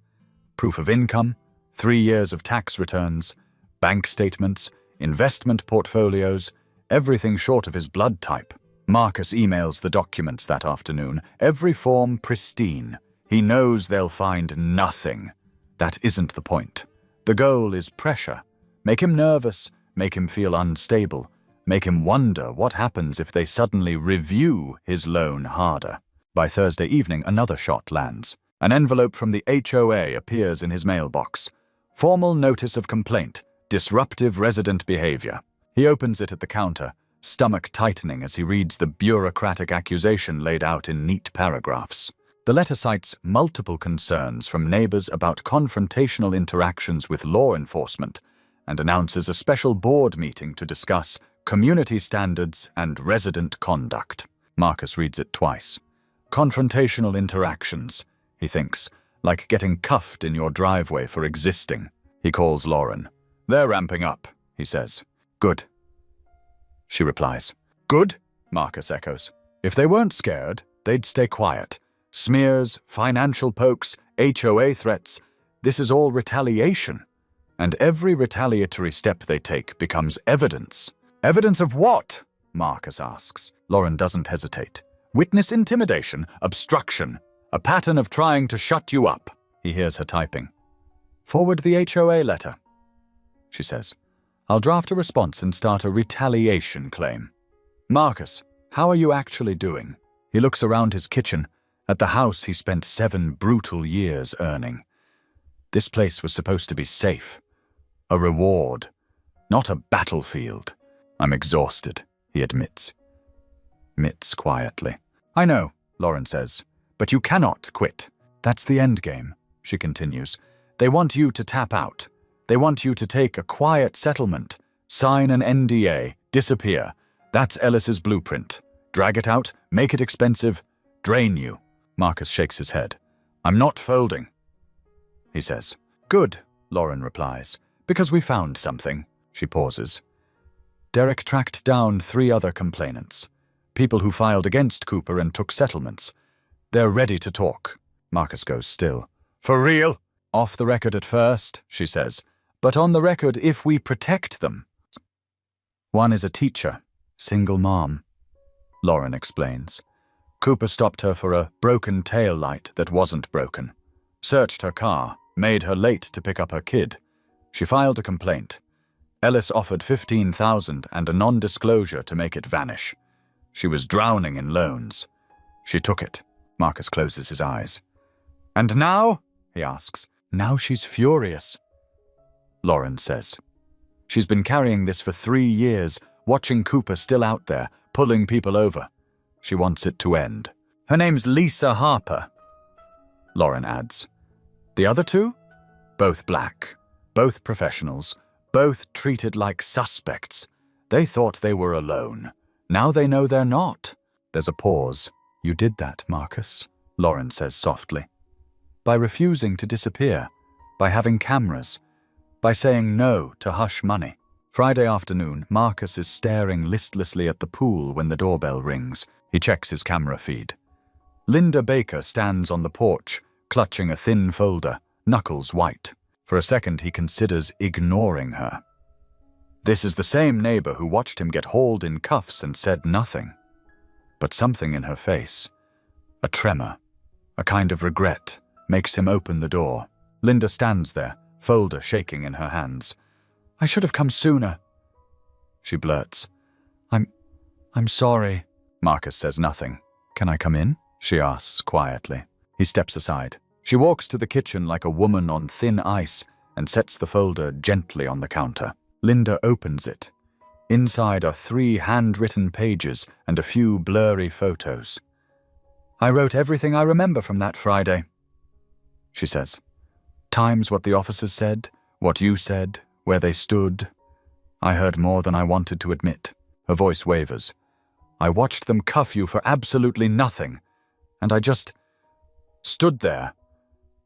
Proof of income, 3 years of tax returns, bank statements, investment portfolios, everything short of his blood type. Marcus emails the documents that afternoon, every form pristine. He knows they'll find nothing. That isn't the point. The goal is pressure. Make him nervous, make him feel unstable, make him wonder what happens if they suddenly review his loan harder. By Thursday evening, another shot lands. An envelope from the HOA appears in his mailbox. Formal notice of complaint, disruptive resident behavior. He opens it at the counter, stomach tightening as he reads the bureaucratic accusation laid out in neat paragraphs. The letter cites multiple concerns from neighbors about confrontational interactions with law enforcement and announces a special board meeting to discuss community standards and resident conduct. Marcus reads it twice. Confrontational interactions, he thinks, like getting cuffed in your driveway for existing. He calls Lauren. They're ramping up, he says. Good, she replies. Good, Marcus echoes. If they weren't scared, they'd stay quiet. Smears, financial pokes, HOA threats, this is all retaliation. And every retaliatory step they take becomes evidence. Evidence of what? Marcus asks. Lauren doesn't hesitate. Witness intimidation, obstruction, a pattern of trying to shut you up. He hears her typing. Forward the HOA letter, she says. I'll draft a response and start a retaliation claim. Marcus, how are you actually doing? He looks around his kitchen, at the house he spent 7 brutal years earning. This place was supposed to be safe. A reward, not a battlefield. I'm exhausted, he admits. Mitts quietly. I know, Lauren says, but you cannot quit. That's the end game, she continues. They want you to tap out. They want you to take a quiet settlement, sign an NDA, disappear. That's Ellis's blueprint. Drag it out, make it expensive, drain you. Marcus shakes his head. I'm not folding, he says. Good, Lauren replies, because we found something. She pauses. Derek tracked down 3 other complainants, people who filed against Cooper and took settlements. They're ready to talk. Marcus goes still. For real? Off the record at first, she says, but on the record if we protect them. One is a teacher, single mom, Lauren explains. Cooper stopped her for a broken tail light that wasn't broken, searched her car, made her late to pick up her kid. She filed a complaint. Ellis offered $15,000 and a non-disclosure to make it vanish. She was drowning in loans. She took it. Marcus closes his eyes. And now? He asks. Now she's furious, Lauren says. She's been carrying this for 3 years, watching Cooper still out there, pulling people over. She wants it to end. Her name's Lisa Harper, Lauren adds. The other 2? Both black, both professionals, both treated like suspects. They thought they were alone. Now they know they're not. There's a pause. You did that, Marcus, Lauren says softly. By refusing to disappear, by having cameras, by saying no to hush money. Friday afternoon, Marcus is staring listlessly at the pool when the doorbell rings. He checks his camera feed. Linda Baker stands on the porch, clutching a thin folder, knuckles white. For a second, he considers ignoring her. This is the same neighbor who watched him get hauled in cuffs and said nothing. But something in her face, a tremor, a kind of regret, makes him open the door. Linda stands there, folder shaking in her hands. I should have come sooner, she blurts. I'm sorry. Marcus says nothing. Can I come in? She asks quietly. He steps aside. She walks to the kitchen like a woman on thin ice and sets the folder gently on the counter. Linda opens it. Inside are 3 handwritten pages and a few blurry photos. I wrote everything I remember from that Friday, she says. Times what the officers said, what you said, where they stood. I heard more than I wanted to admit. Her voice wavers. I watched them cuff you for absolutely nothing, and I just stood there.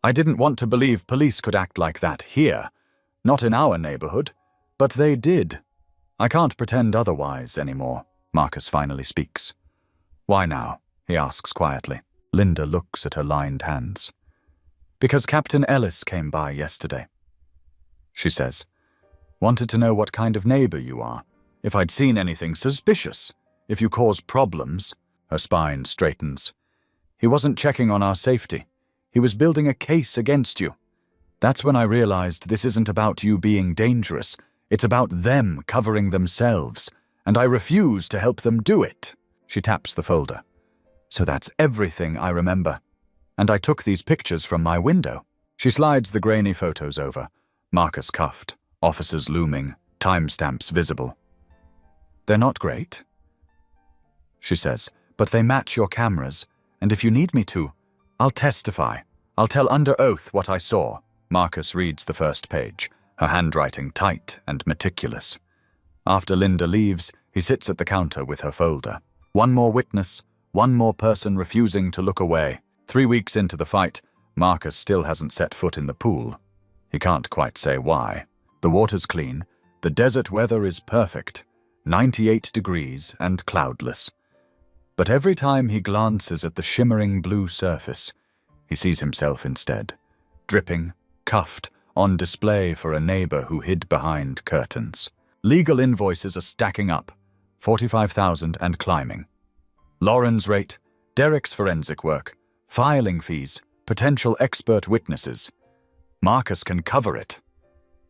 I didn't want to believe police could act like that here, not in our neighborhood, but they did. I can't pretend otherwise anymore, Marcus finally speaks. Why now? He asks quietly. Linda looks at her lined hands. Because Captain Ellis came by yesterday, she says. Wanted to know what kind of neighbor you are, if I'd seen anything suspicious, if you cause problems. Her spine straightens. He wasn't checking on our safety. He was building a case against you. That's when I realized this isn't about you being dangerous. It's about them covering themselves, and I refuse to help them do it." She taps the folder. "So that's everything I remember. And I took these pictures from my window." She slides the grainy photos over. Marcus cuffed, officers looming, timestamps visible. "They're not great," she says, "but they match your cameras, and if you need me to, I'll testify. I'll tell under oath what I saw." Marcus reads the first page, her handwriting tight and meticulous. After Linda leaves, he sits at the counter with her folder. One more witness, one more person refusing to look away. 3 weeks into the fight, Marcus still hasn't set foot in the pool. He can't quite say why. The water's clean, the desert weather is perfect, 98 degrees and cloudless. But every time he glances at the shimmering blue surface, he sees himself instead, dripping, cuffed, on display for a neighbor who hid behind curtains. Legal invoices are stacking up, 45,000 and climbing. Lauren's rate, Derek's forensic work, filing fees, potential expert witnesses. Marcus can cover it.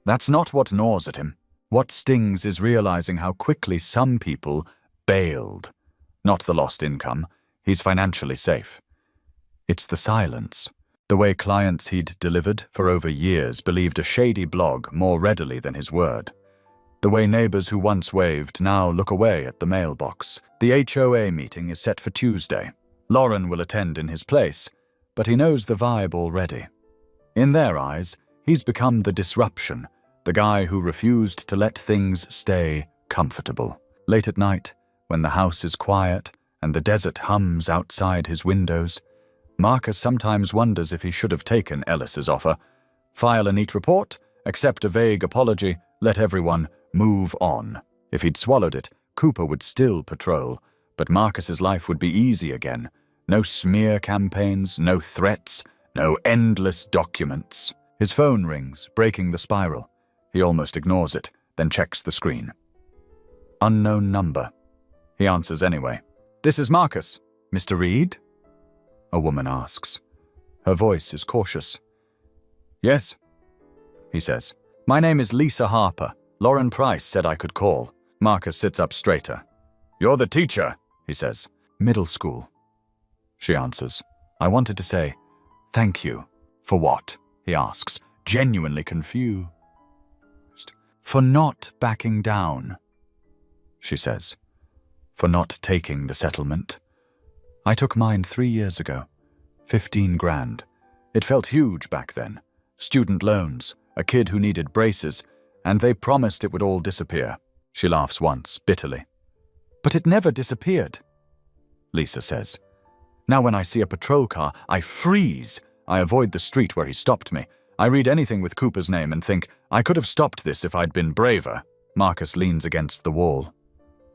That's not what gnaws at him. What stings is realizing how quickly some people bailed. Not the lost income. He's financially safe. It's the silence. The way clients he'd delivered for over years believed a shady blog more readily than his word. The way neighbors who once waved now look away at the mailbox. The HOA meeting is set for Tuesday. Lauren will attend in his place, but he knows the vibe already. In their eyes, he's become the disruption, the guy who refused to let things stay comfortable. Late at night, when the house is quiet and the desert hums outside his windows, Marcus sometimes wonders if he should have taken Ellis's offer. File a neat report, accept a vague apology, let everyone move on. If he'd swallowed it, Cooper would still patrol, but Marcus's life would be easy again. No smear campaigns, no threats, no endless documents. His phone rings, breaking the spiral. He almost ignores it, then checks the screen. Unknown number. He answers anyway. "This is Marcus. Mr. Reed?" A woman asks. Her voice is cautious. "Yes," he says. "My name is Lisa Harper. Lauren Price said I could call." Marcus sits up straighter. "You're the teacher," he says. "Middle school," she answers. "I wanted to say thank you." "For what?" he asks, genuinely confused. "For not backing down," she says. "For not taking the settlement. I took mine 3 years ago. 15 grand. It felt huge back then. Student loans, a kid who needed braces, and they promised it would all disappear." She laughs once, bitterly. "But it never disappeared," Lisa says. "Now when I see a patrol car, I freeze. I avoid the street where he stopped me. I read anything with Cooper's name and think, I could have stopped this if I'd been braver." Marcus leans against the wall.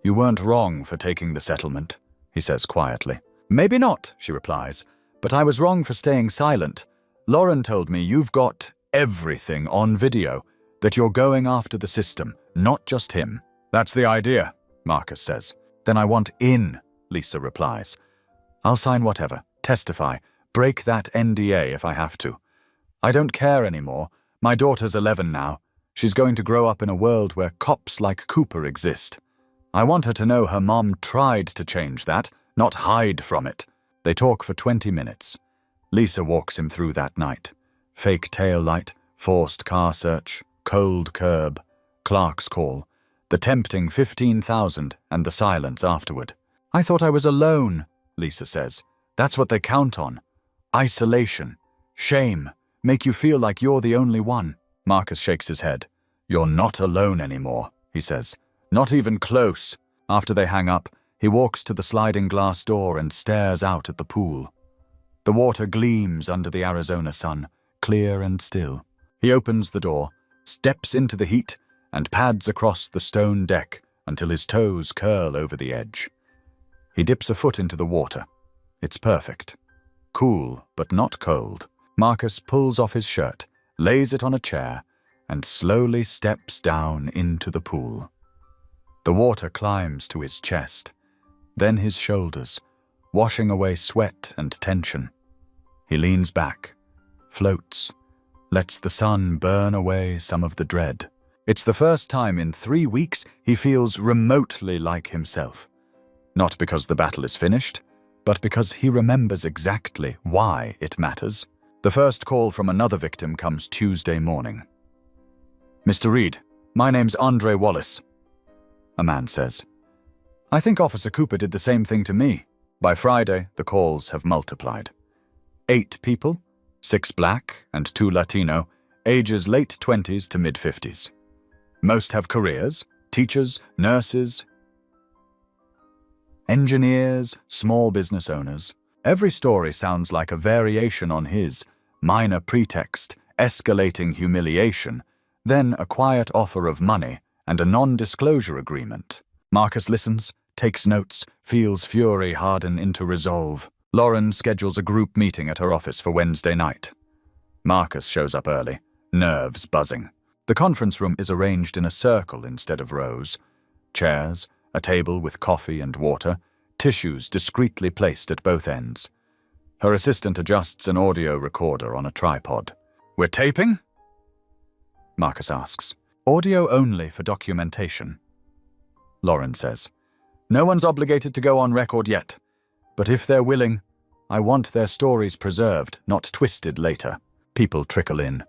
"You weren't wrong for taking the settlement," he says quietly. "Maybe not," she replies, "but I was wrong for staying silent. Lauren told me you've got everything on video, that you're going after the system, not just him." "That's the idea," Marcus says. "Then I want in," Lisa replies. "I'll sign whatever, testify, break that NDA if I have to. I don't care anymore. My daughter's 11 now. She's going to grow up in a world where cops like Cooper exist. I want her to know her mom tried to change that, not hide from it." They talk for 20 minutes. Lisa walks him through that night. Fake tail light, forced car search, cold curb, Clark's call, the tempting 15,000 and the silence afterward. "I thought I was alone," Lisa says. "That's what they count on. Isolation, shame, make you feel like you're the only one." Marcus shakes his head. "You're not alone anymore," he says. "Not even close." After they hang up, he walks to the sliding glass door and stares out at the pool. The water gleams under the Arizona sun, clear and still. He opens the door, steps into the heat, and pads across the stone deck until his toes curl over the edge. He dips a foot into the water. It's perfect. Cool, but not cold. Marcus pulls off his shirt, lays it on a chair, and slowly steps down into the pool. The water climbs to his chest, then his shoulders, washing away sweat and tension. He leans back, floats, lets the sun burn away some of the dread. It's the first time in 3 weeks he feels remotely like himself. Not because the battle is finished, but because he remembers exactly why it matters. The first call from another victim comes Tuesday morning. "Mr. Reed, my name's Andre Wallace," a man says. "I think Officer Cooper did the same thing to me." By Friday, the calls have multiplied. 8 people, 6 black and 2 Latino, ages late 20s to mid-50s. Most have careers: teachers, nurses, engineers, small business owners. Every story sounds like a variation on his: minor pretext, escalating humiliation, then a quiet offer of money and a non-disclosure agreement. Marcus listens, takes notes, feels fury harden into resolve. Lauren schedules a group meeting at her office for Wednesday night. Marcus shows up early, nerves buzzing. The conference room is arranged in a circle instead of rows. Chairs, a table with coffee and water, tissues discreetly placed at both ends. Her assistant adjusts an audio recorder on a tripod. "We're taping?" Marcus asks. "Audio only for documentation," Lauren says. "No one's obligated to go on record yet. But if they're willing, I want their stories preserved, not twisted later." People trickle in.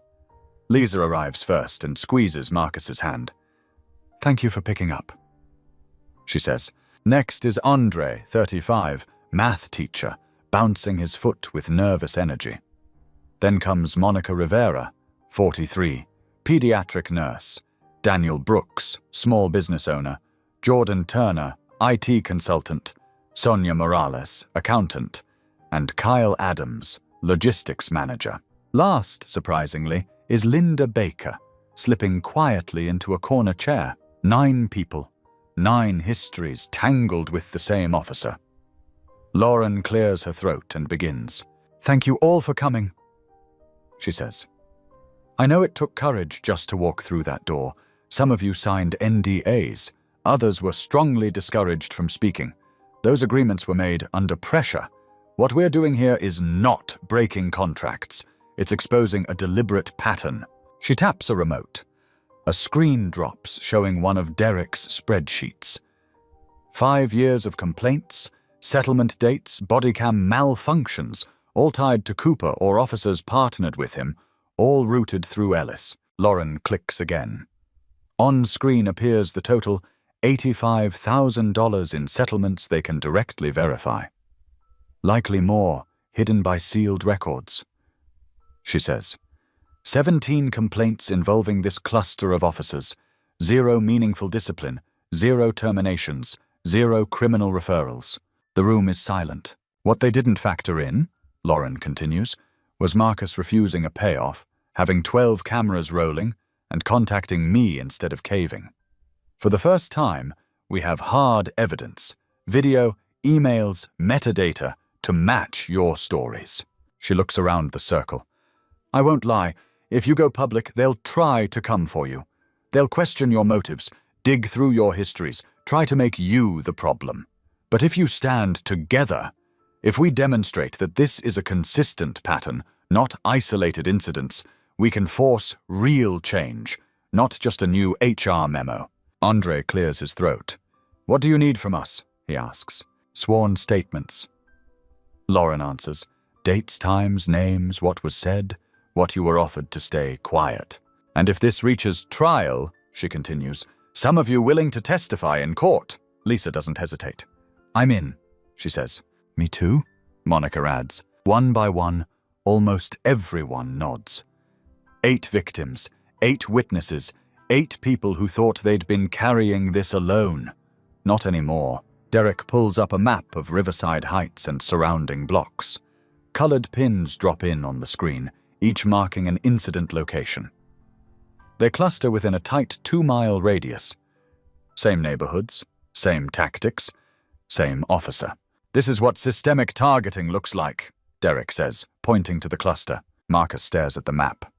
Lisa arrives first and squeezes Marcus's hand. "Thank you for picking up," she says. Next is Andre, 35, math teacher, bouncing his foot with nervous energy. Then comes Monica Rivera, 43, pediatric nurse, Daniel Brooks, small business owner, Jordan Turner, IT consultant, Sonia Morales, accountant, and Kyle Adams, logistics manager. Last, surprisingly, is Linda Baker, slipping quietly into a corner chair. 9 people, 9 histories tangled with the same officer. Lauren clears her throat and begins. "Thank you all for coming," she says. "I know it took courage just to walk through that door. Some of you signed NDAs. Others were strongly discouraged from speaking. Those agreements were made under pressure. What we're doing here is not breaking contracts. It's exposing a deliberate pattern." She taps a remote. A screen drops showing one of Derek's spreadsheets. 5 years of complaints, settlement dates, bodycam malfunctions, all tied to Cooper or officers partnered with him, all routed through Ellis. Lauren clicks again. On screen appears the total: $85,000 in settlements they can directly verify. Likely more, hidden by sealed records. She says, 17 complaints involving this cluster of officers, 0 meaningful discipline, 0 terminations, 0 criminal referrals. The room is silent. What they didn't factor in, Lauren continues, was Marcus refusing a payoff, having 12 cameras rolling, and contacting me instead of caving. For the first time, we have hard evidence, video, emails, metadata, to match your stories. She looks around the circle. "I won't lie. If you go public, they'll try to come for you. They'll question your motives, dig through your histories, try to make you the problem. But if you stand together, if we demonstrate that this is a consistent pattern, not isolated incidents, we can force real change, not just a new HR memo." Andre clears his throat. "What do you need from us?" he asks. "Sworn statements." Lauren answers. "Dates, times, names, what was said, what you were offered to stay quiet. And if this reaches trial," she continues, "some of you willing to testify in court." Lisa doesn't hesitate. "I'm in," she says. "Me too," Monica adds. One by one, almost everyone nods. 8 victims, 8 witnesses, 8 people who thought they'd been carrying this alone. Not anymore. Derek pulls up a map of Riverside Heights and surrounding blocks. Colored pins drop in on the screen, each marking an incident location. They cluster within a tight 2-mile radius. Same neighborhoods, same tactics, same officer. "This is what systemic targeting looks like," Derek says, pointing to the cluster. Marcus stares at the map.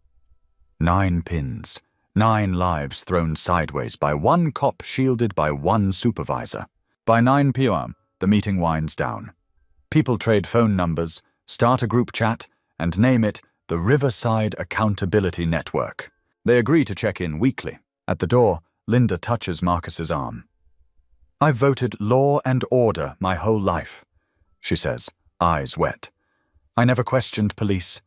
9 pins, 9 lives thrown sideways by one cop shielded by one supervisor. By 9 p.m., the meeting winds down. People trade phone numbers, start a group chat, and name it the Riverside Accountability Network. They agree to check in weekly. At the door, Linda touches Marcus's arm. "I've voted law and order my whole life," she says, eyes wet. "I never questioned police.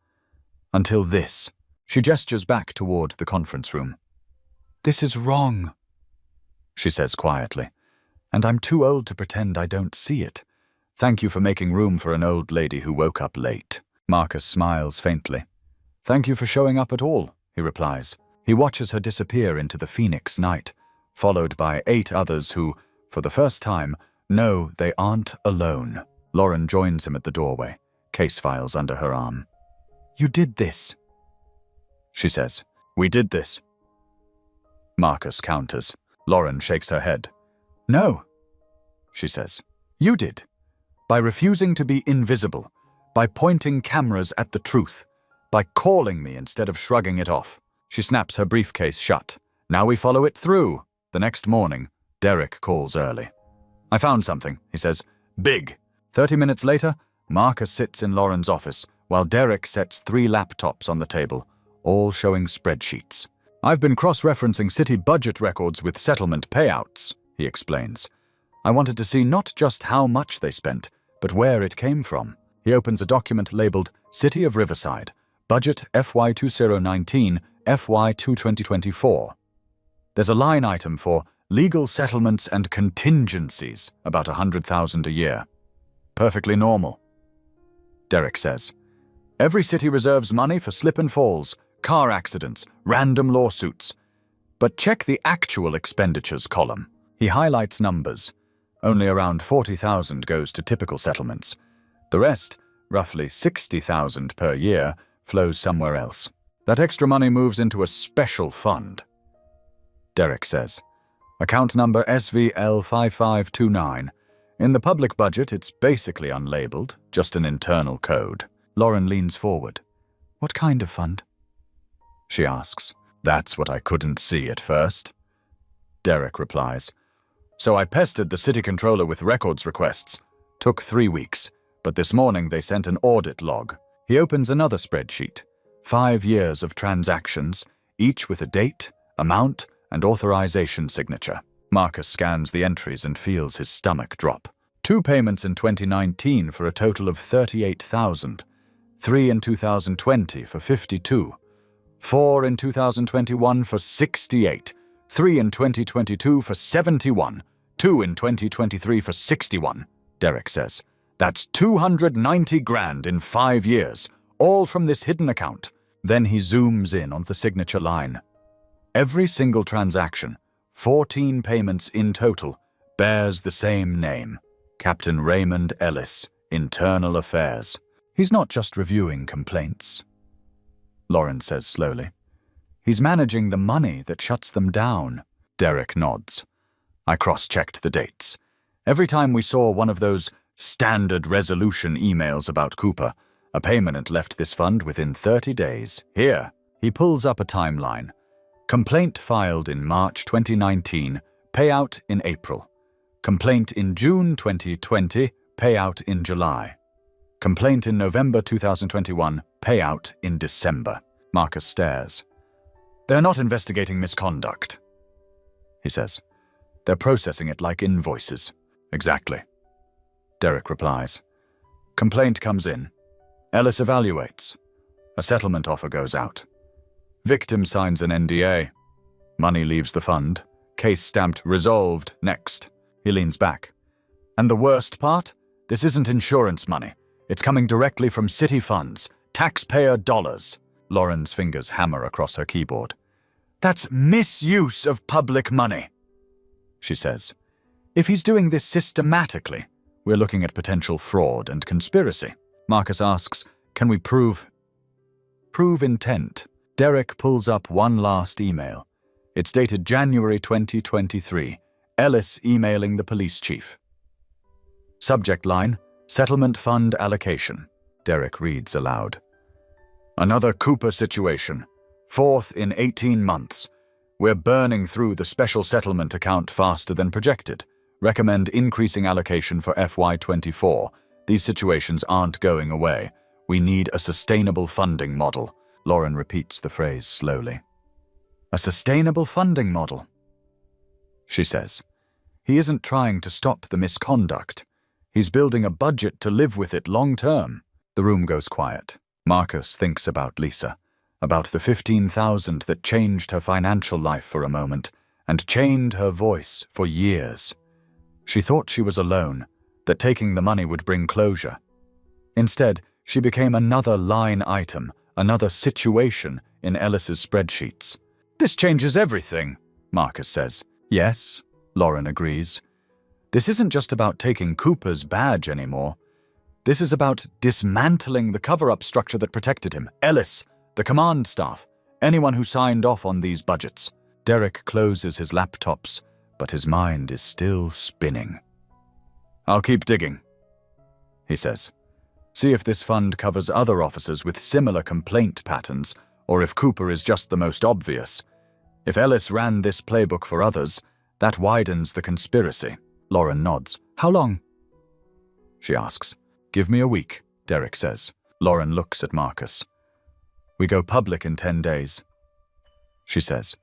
Until this." She gestures back toward the conference room. "This is wrong," she says quietly, "and I'm too old to pretend I don't see it. Thank you for making room for an old lady who woke up late." Marcus smiles faintly. "Thank you for showing up at all," he replies. He watches her disappear into the Phoenix night, followed by 8 others who, for the first time, know they aren't alone. Lauren joins him at the doorway, case files under her arm. "You did this," she says. "We did this," Marcus counters. Lauren shakes her head. "No," she says. "You did. By refusing to be invisible, by pointing cameras at the truth, by calling me instead of shrugging it off." She snaps her briefcase shut. "Now we follow it through." The next morning, Derek calls early. "I found something," he says. "Big." 30 minutes later, Marcus sits in Lauren's office, while Derek sets 3 laptops on the table, all showing spreadsheets. "I've been cross-referencing city budget records with settlement payouts," he explains. "I wanted to see not just how much they spent, but where it came from." He opens a document labeled City of Riverside, Budget FY 2019, FY 2024. There's a line item for legal settlements and contingencies, about $100,000 a year. "Perfectly normal," Derek says. "Every city reserves money for slip and falls, car accidents, random lawsuits. But check the actual expenditures column." He highlights numbers. Only around $40,000 goes to typical settlements. The rest, roughly $60,000 per year, flows somewhere else. "That extra money moves into a special fund," Derek says. "Account number SVL5529. In the public budget, it's basically unlabeled, just an internal code." Lauren leans forward. "What kind of fund?" she asks. "That's what I couldn't see at first," Derek replies. "So I pestered the city controller with records requests. Took 3 weeks, but this morning they sent an audit log." He opens another spreadsheet. 5 years of transactions, each with a date, amount, and authorization signature. Marcus scans the entries and feels his stomach drop. 2 payments in 2019 for a total of $38,000. 3 in 2020 for $52. 4 in 2021 for $68. 3 in 2022 for $71. 2 in 2023 for $61, Derek says. "That's $290,000 in 5 years, all from this hidden account." Then he zooms in on the signature line. Every single transaction, 14 payments in total, bears the same name: Captain Raymond Ellis, Internal Affairs. "He's not just reviewing complaints," Lauren says slowly. "He's managing the money that shuts them down." Derek nods. "I cross-checked the dates. Every time we saw one of those standard resolution emails about Cooper, a payment left this fund within 30 days. Here." He pulls up a timeline. Complaint filed in March 2019, payout in April. Complaint in June 2020, payout in July. Complaint in November 2021, payout in December. Marcus stares. "They're not investigating misconduct," he says. "They're processing it like invoices." "Exactly," Derek replies. Complaint comes in. Ellis evaluates. A settlement offer goes out. Victim signs an NDA. Money leaves the fund. Case stamped resolved next. He leans back. "And the worst part? This isn't insurance money. It's coming directly from city funds, taxpayer dollars." Lauren's fingers hammer across her keyboard. "That's misuse of public money," she says. "If he's doing this systematically, we're looking at potential fraud and conspiracy." Marcus asks, "Can we prove intent?" Derek pulls up one last email. It's dated January 2023. Ellis emailing the police chief. Subject line, Settlement Fund Allocation. Derek reads aloud. "Another Cooper situation. 4th in 18 months. We're burning through the special settlement account faster than projected. Recommend increasing allocation for FY24. These situations aren't going away. We need a sustainable funding model. Lauren repeats the phrase slowly. A sustainable funding model, she says. He isn't trying to stop the misconduct. He's building a budget to live with it long term. The room goes quiet. Marcus thinks about Lisa, about the $15,000 that changed her financial life for a moment and chained her voice for years. She thought she was alone, that taking the money would bring closure. Instead, she became another line item, another situation in Ellis's spreadsheets. This changes everything, Marcus says. Yes, Lauren agrees. This isn't just about taking Cooper's badge anymore. This is about dismantling the cover-up structure that protected him. Ellis, the command staff, anyone who signed off on these budgets. Derek closes his laptops, but his mind is still spinning. I'll keep digging, he says. See if this fund covers other officers with similar complaint patterns, or if Cooper is just the most obvious. If Ellis ran this playbook for others, that widens the conspiracy. Lauren nods. How long? She asks. Give me a week, Derek says. Lauren looks at Marcus. We go public in 10 days, she says.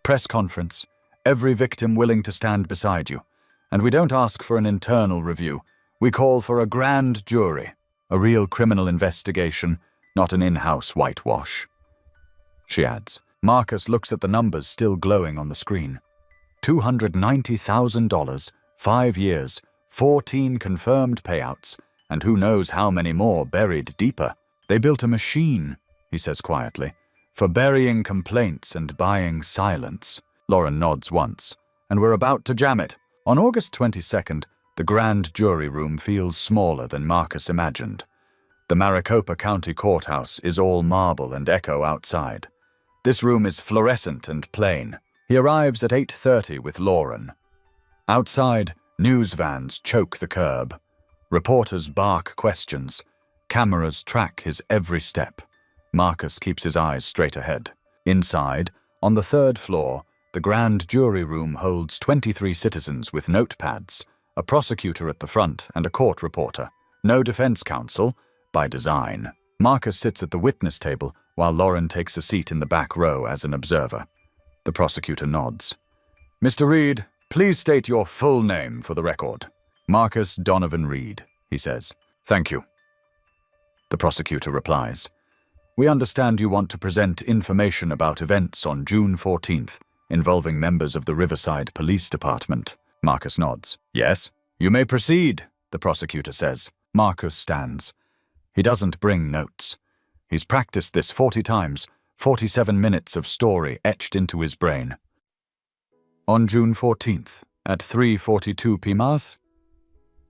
Press conference. Every victim willing to stand beside you. And we don't ask for an internal review. We call for a grand jury. A real criminal investigation, not an in-house whitewash. She adds. Marcus looks at the numbers still glowing on the screen. $290,000, 5 years, 14 confirmed payouts, and who knows how many more buried deeper. They built a machine, he says quietly, for burying complaints and buying silence. Lauren nods once, and we're about to jam it. On August 22nd, the grand jury room feels smaller than Marcus imagined. The Maricopa County Courthouse is all marble and echo outside. This room is fluorescent and plain. He arrives at 8:30 with Lauren. Outside, news vans choke the curb. Reporters bark questions. Cameras track his every step. Marcus keeps his eyes straight ahead. Inside, on the 3rd floor, the grand jury room holds 23 citizens with notepads, a prosecutor at the front and a court reporter. No defense counsel, by design. Marcus sits at the witness table while Lauren takes a seat in the back row as an observer. The prosecutor nods. Mr. Reed, please state your full name for the record. Marcus Donovan Reed, he says. Thank you. The prosecutor replies. We understand you want to present information about events on June 14th involving members of the Riverside Police Department. Marcus nods. Yes, you may proceed, the prosecutor says. Marcus stands. He doesn't bring notes. He's practiced this 40 times, 47 minutes of story etched into his brain. On June 14th, at 3:42 p.m,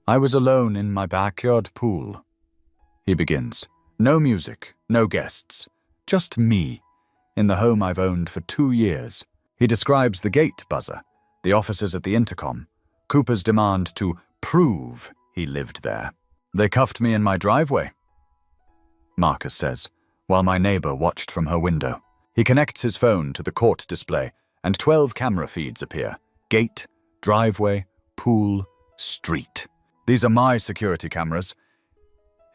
I was alone in my backyard pool. He begins. No music, no guests, just me, in the home I've owned for 2 years. He describes the gate buzzer, the officers at the intercom, Cooper's demand to prove he lived there. They cuffed me in my driveway, Marcus says, while my neighbor watched from her window. He connects his phone to the court display, and 12 camera feeds appear. Gate, driveway, pool, street. These are my security cameras,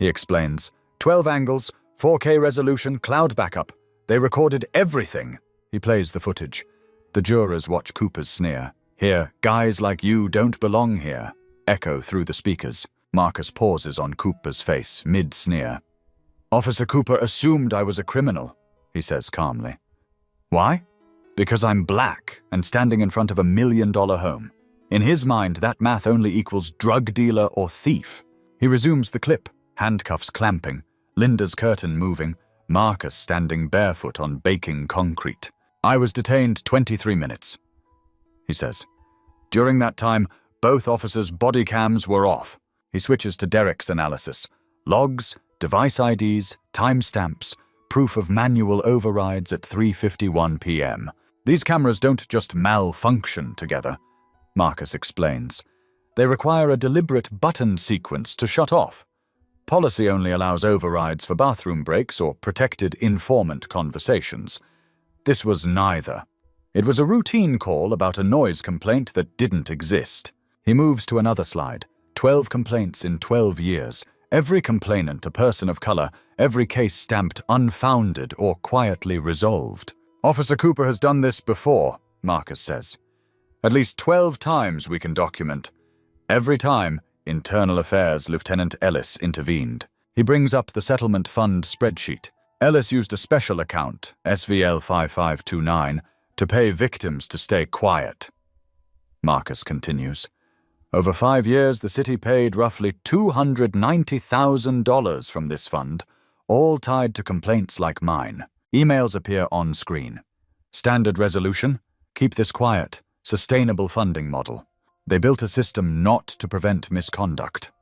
he explains. 12 angles, 4K resolution, cloud backup. They recorded everything. He plays the footage. The jurors watch Cooper's sneer. Hear, guys like you don't belong here, echo through the speakers. Marcus pauses on Cooper's face, mid-sneer. Officer Cooper assumed I was a criminal, he says calmly. Why? Because I'm black and standing in front of $1 million home. In his mind, that math only equals drug dealer or thief. He resumes the clip, handcuffs clamping, Linda's curtain moving, Marcus standing barefoot on baking concrete. I was detained 23 minutes, he says. During that time, both officers' body cams were off. He switches to Derek's analysis. Logs, device IDs, timestamps, proof of manual overrides at 3:51 p.m. These cameras don't just malfunction together, Marcus explains. They require a deliberate button sequence to shut off. Policy only allows overrides for bathroom breaks or protected informant conversations. This was neither. It was a routine call about a noise complaint that didn't exist. He moves to another slide. 12 complaints in 12 years, Every complainant a person of color, every case stamped unfounded or quietly resolved. Officer Cooper has done this before, Marcus says. At least 12 times we can document. Every time, Internal Affairs Lieutenant Ellis intervened. He brings up the settlement fund spreadsheet. Ellis used a special account, SVL 5529, to pay victims to stay quiet. Marcus continues. Over 5 years, the city paid roughly $290,000 from this fund, all tied to complaints like mine. Emails appear on screen. Standard resolution: keep this quiet. Sustainable funding model. They built a system not to prevent misconduct.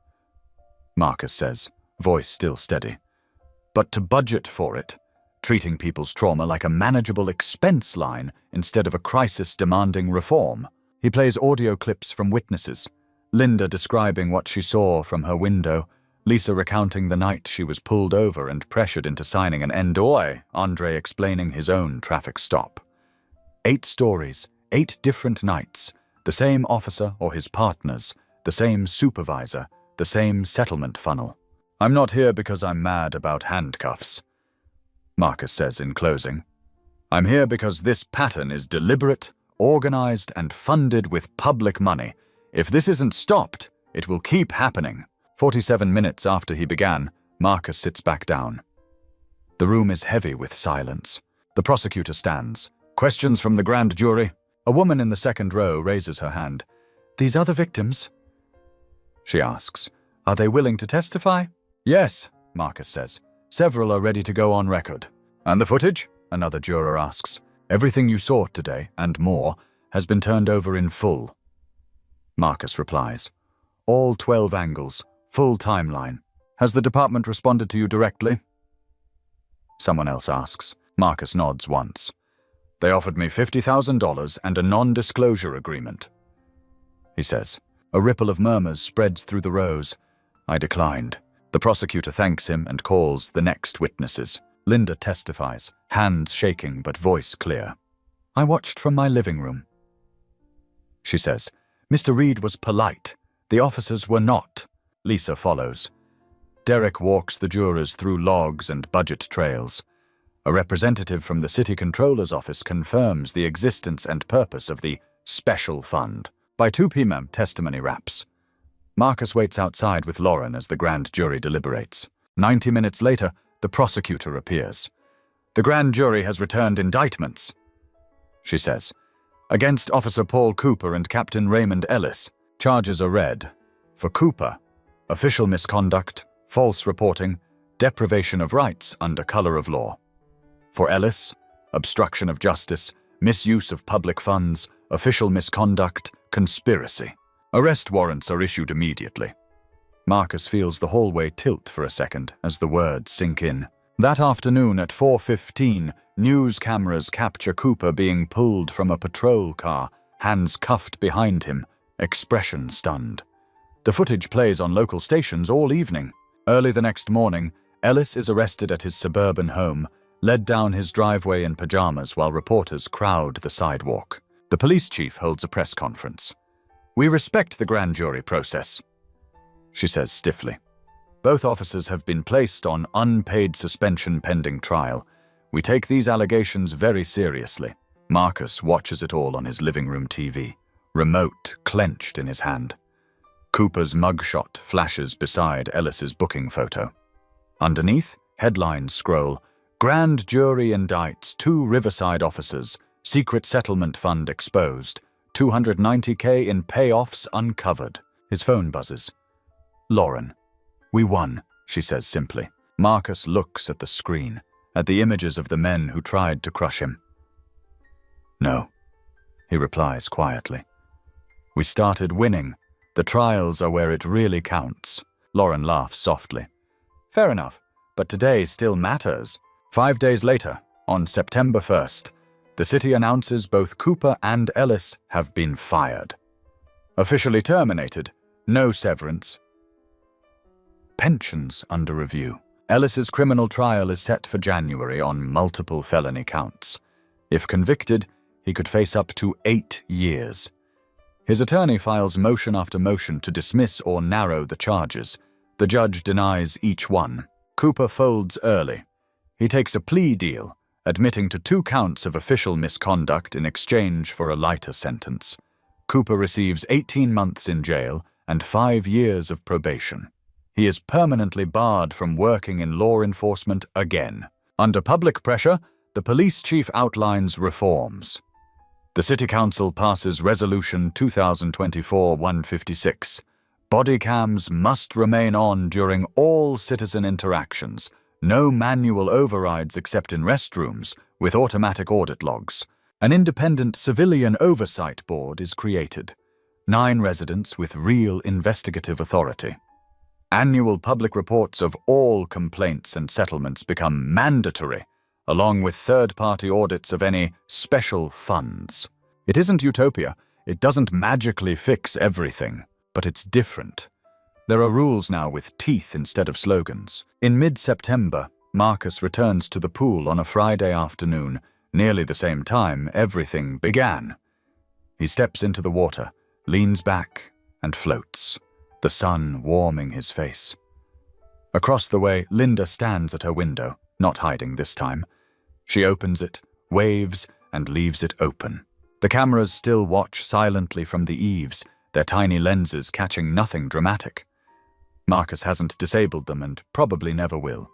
Marcus says, voice still steady. But to budget for it, treating people's trauma like a manageable expense line instead of a crisis demanding reform. He plays audio clips from witnesses. Linda describing what she saw from her window, Lisa recounting the night she was pulled over and pressured into signing an NOI, Andre explaining his own traffic stop. 8 stories, 8 different nights, the same officer or his partners, the same supervisor, the same settlement funnel. I'm not here because I'm mad about handcuffs, Marcus says in closing. I'm here because this pattern is deliberate, organized, and funded with public money. If this isn't stopped, it will keep happening. 47 minutes after he began, Marcus sits back down. The room is heavy with silence. The prosecutor stands. Questions from the grand jury? A woman in the second row raises her hand. These other victims? She asks. Are they willing to testify? Yes, Marcus says. Several are ready to go on record. And the footage? Another juror asks. Everything you saw today, and more, has been turned over in full. Marcus replies. All 12 angles, full timeline. Has the department responded to you directly? Someone else asks. Marcus nods once. They offered me $50,000 and a non-disclosure agreement, he says. A ripple of murmurs spreads through the rows. I declined. The prosecutor thanks him and calls the next witnesses. Linda testifies, hands shaking but voice clear. I watched from my living room. She says, Mr. Reed was polite. The officers were not. Lisa follows. Derek walks the jurors through logs and budget trails. A representative from the city controller's office confirms the existence and purpose of the special fund. By 2 p.m., testimony wraps. Marcus waits outside with Lauren as the grand jury deliberates. 90 minutes later, the prosecutor appears. The grand jury has returned indictments, she says, against Officer Paul Cooper and Captain Raymond Ellis. Charges are read. For Cooper, official misconduct, false reporting, deprivation of rights under color of law. For Ellis, obstruction of justice, misuse of public funds, official misconduct, conspiracy. Arrest warrants are issued immediately. Marcus feels the hallway tilt for a second as the words sink in. That afternoon at 4:15, news cameras capture Cooper being pulled from a patrol car, hands cuffed behind him, expression stunned. The footage plays on local stations all evening. Early the next morning, Ellis is arrested at his suburban home, led down his driveway in pajamas while reporters crowd the sidewalk. The police chief holds a press conference. We respect the grand jury process, she says stiffly. Both officers have been placed on unpaid suspension pending trial. We take these allegations very seriously. Marcus watches it all on his living room TV, remote clenched in his hand. Cooper's mugshot flashes beside Ellis's booking photo. Underneath, headlines scroll, Grand jury indicts 2 Riverside officers, secret settlement fund exposed, $290K in payoffs uncovered. His phone buzzes. Lauren. We won, she says simply. Marcus looks at the screen, at the images of the men who tried to crush him. No, he replies quietly. We started winning. The trials are where it really counts. Lauren laughs softly. Fair enough, but today still matters. 5 days later, on September 1st, the city announces both Cooper and Ellis have been fired. Officially terminated, no severance. Pensions under review. Ellis's criminal trial is set for January on multiple felony counts. If convicted, he could face up to 8 years. His attorney files motion after motion to dismiss or narrow the charges, The judge denies each one. Cooper folds early. He takes a plea deal, admitting to 2 counts of official misconduct in exchange for a lighter sentence. Cooper receives 18 months in jail and 5 years of probation. He is permanently barred from working in law enforcement again. Under public pressure, the police chief outlines reforms. The City Council passes Resolution 2024-156. Body cams must remain on during all citizen interactions. No manual overrides except in restrooms, with automatic audit logs. An independent civilian oversight board is created. 9 residents with real investigative authority. Annual public reports of all complaints and settlements become mandatory, along with third-party audits of any special funds. It isn't utopia. It doesn't magically fix everything, but it's different. There are rules now with teeth instead of slogans. In mid-September, Marcus returns to the pool on a Friday afternoon. Nearly the same time everything began. He steps into the water, leans back, and floats, the sun warming his face. Across the way, Linda stands at her window, not hiding this time. She opens it, waves, and leaves it open. The cameras still watch silently from the eaves, their tiny lenses catching nothing dramatic. Marcus hasn't disabled them and probably never will.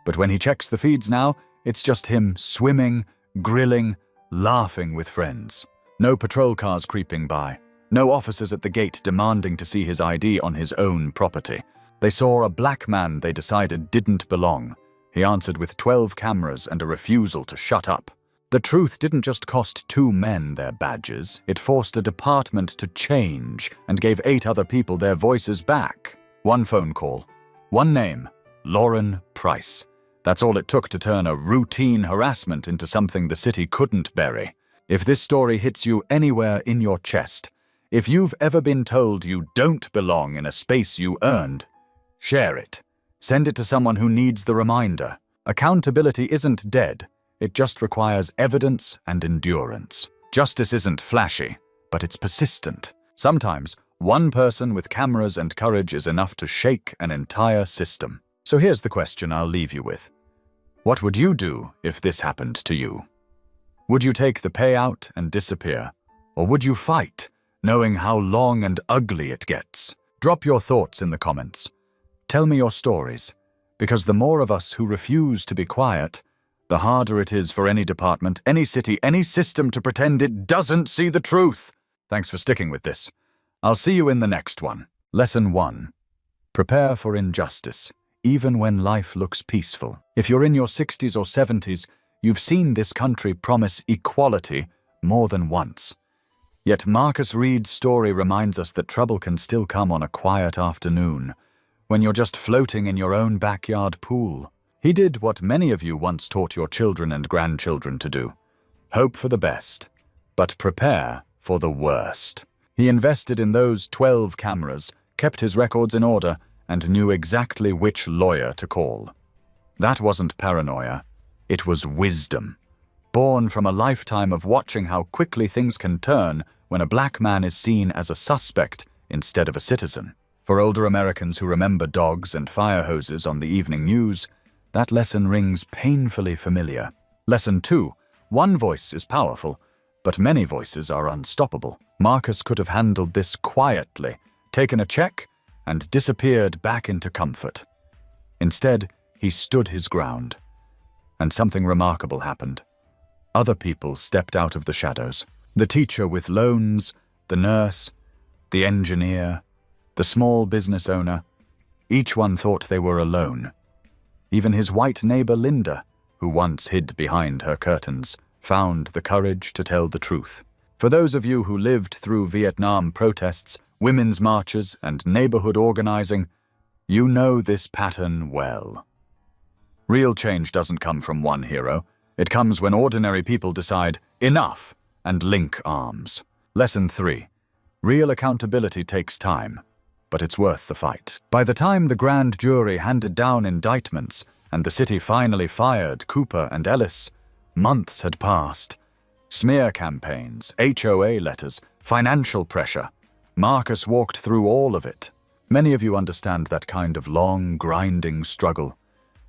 But when he checks the feeds now, it's just him swimming, grilling, laughing with friends. No patrol cars creeping by. No officers at the gate demanding to see his ID on his own property. They saw a black man they decided didn't belong. He answered with 12 cameras and a refusal to shut up. The truth didn't just cost 2 men their badges, it forced a department to change and gave 8 other people their voices back. 1 phone call, 1 name, Lauren Price. That's all it took to turn a routine harassment into something the city couldn't bury. If this story hits you anywhere in your chest, if you've ever been told you don't belong in a space you earned, share it. Send it to someone who needs the reminder. Accountability isn't dead. It just requires evidence and endurance. Justice isn't flashy, but it's persistent. Sometimes, 1 person with cameras and courage is enough to shake an entire system. So here's the question I'll leave you with. What would you do if this happened to you? Would you take the payout and disappear? Or would you fight, knowing how long and ugly it gets? Drop your thoughts in the comments. Tell me your stories, because the more of us who refuse to be quiet, the harder it is for any department, any city, any system to pretend it doesn't see the truth. Thanks for sticking with this. I'll see you in the next one. Lesson 1. Prepare for injustice, even when life looks peaceful. If you're in your 60s or 70s, you've seen this country promise equality more than once. Yet Marcus Reed's story reminds us that trouble can still come on a quiet afternoon, when you're just floating in your own backyard pool. He did what many of you once taught your children and grandchildren to do. Hope for the best, but prepare for the worst. He invested in those 12 cameras, kept his records in order, and knew exactly which lawyer to call. That wasn't paranoia. It was wisdom, born from a lifetime of watching how quickly things can turn when a black man is seen as a suspect instead of a citizen. For older Americans who remember dogs and fire hoses on the evening news, that lesson rings painfully familiar. Lesson 2. 1 voice is powerful, but many voices are unstoppable. Marcus could have handled this quietly, taken a check, and disappeared back into comfort. Instead, he stood his ground. And something remarkable happened. Other people stepped out of the shadows. The teacher with loans, the nurse, the engineer, the small business owner. Each one thought they were alone. Even his white neighbor Linda, who once hid behind her curtains, found the courage to tell the truth. For those of you who lived through Vietnam protests, women's marches, and neighborhood organizing, you know this pattern well. Real change doesn't come from one hero. It comes when ordinary people decide, enough, and link arms. Lesson 3. Real accountability takes time, but it's worth the fight. By the time the grand jury handed down indictments and the city finally fired Cooper and Ellis, months had passed. Smear campaigns, HOA letters, financial pressure. Marcus walked through all of it. Many of you understand that kind of long, grinding struggle.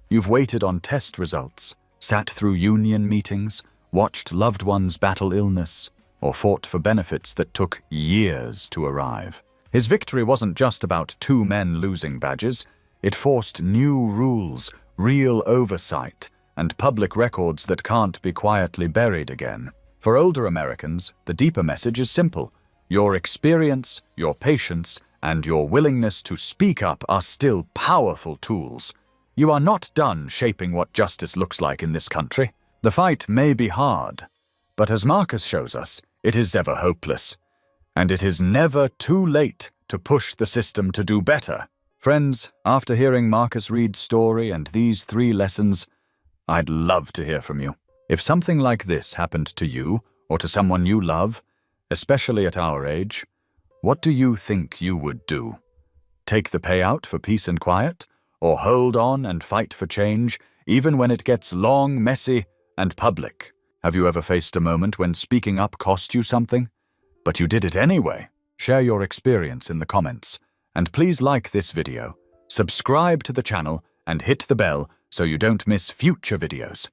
You've waited on test results, sat through union meetings, watched loved ones battle illness, or fought for benefits that took years to arrive. His victory wasn't just about two men losing badges. It forced new rules, real oversight, and public records that can't be quietly buried again. For older Americans, the deeper message is simple. Your experience, your patience, and your willingness to speak up are still powerful tools. You are not done shaping what justice looks like in this country. The fight may be hard, but as Marcus shows us, it is ever hopeless. And it is never too late to push the system to do better. Friends, after hearing Marcus Reed's story and these 3 lessons, I'd love to hear from you. If something like this happened to you or to someone you love, especially at our age, what do you think you would do? Take the payout for peace and quiet? Or hold on and fight for change, even when it gets long, messy, and public? Have you ever faced a moment when speaking up cost you something, but you did it anyway? Share your experience in the comments, and please like this video, subscribe to the channel, and hit the bell so you don't miss future videos.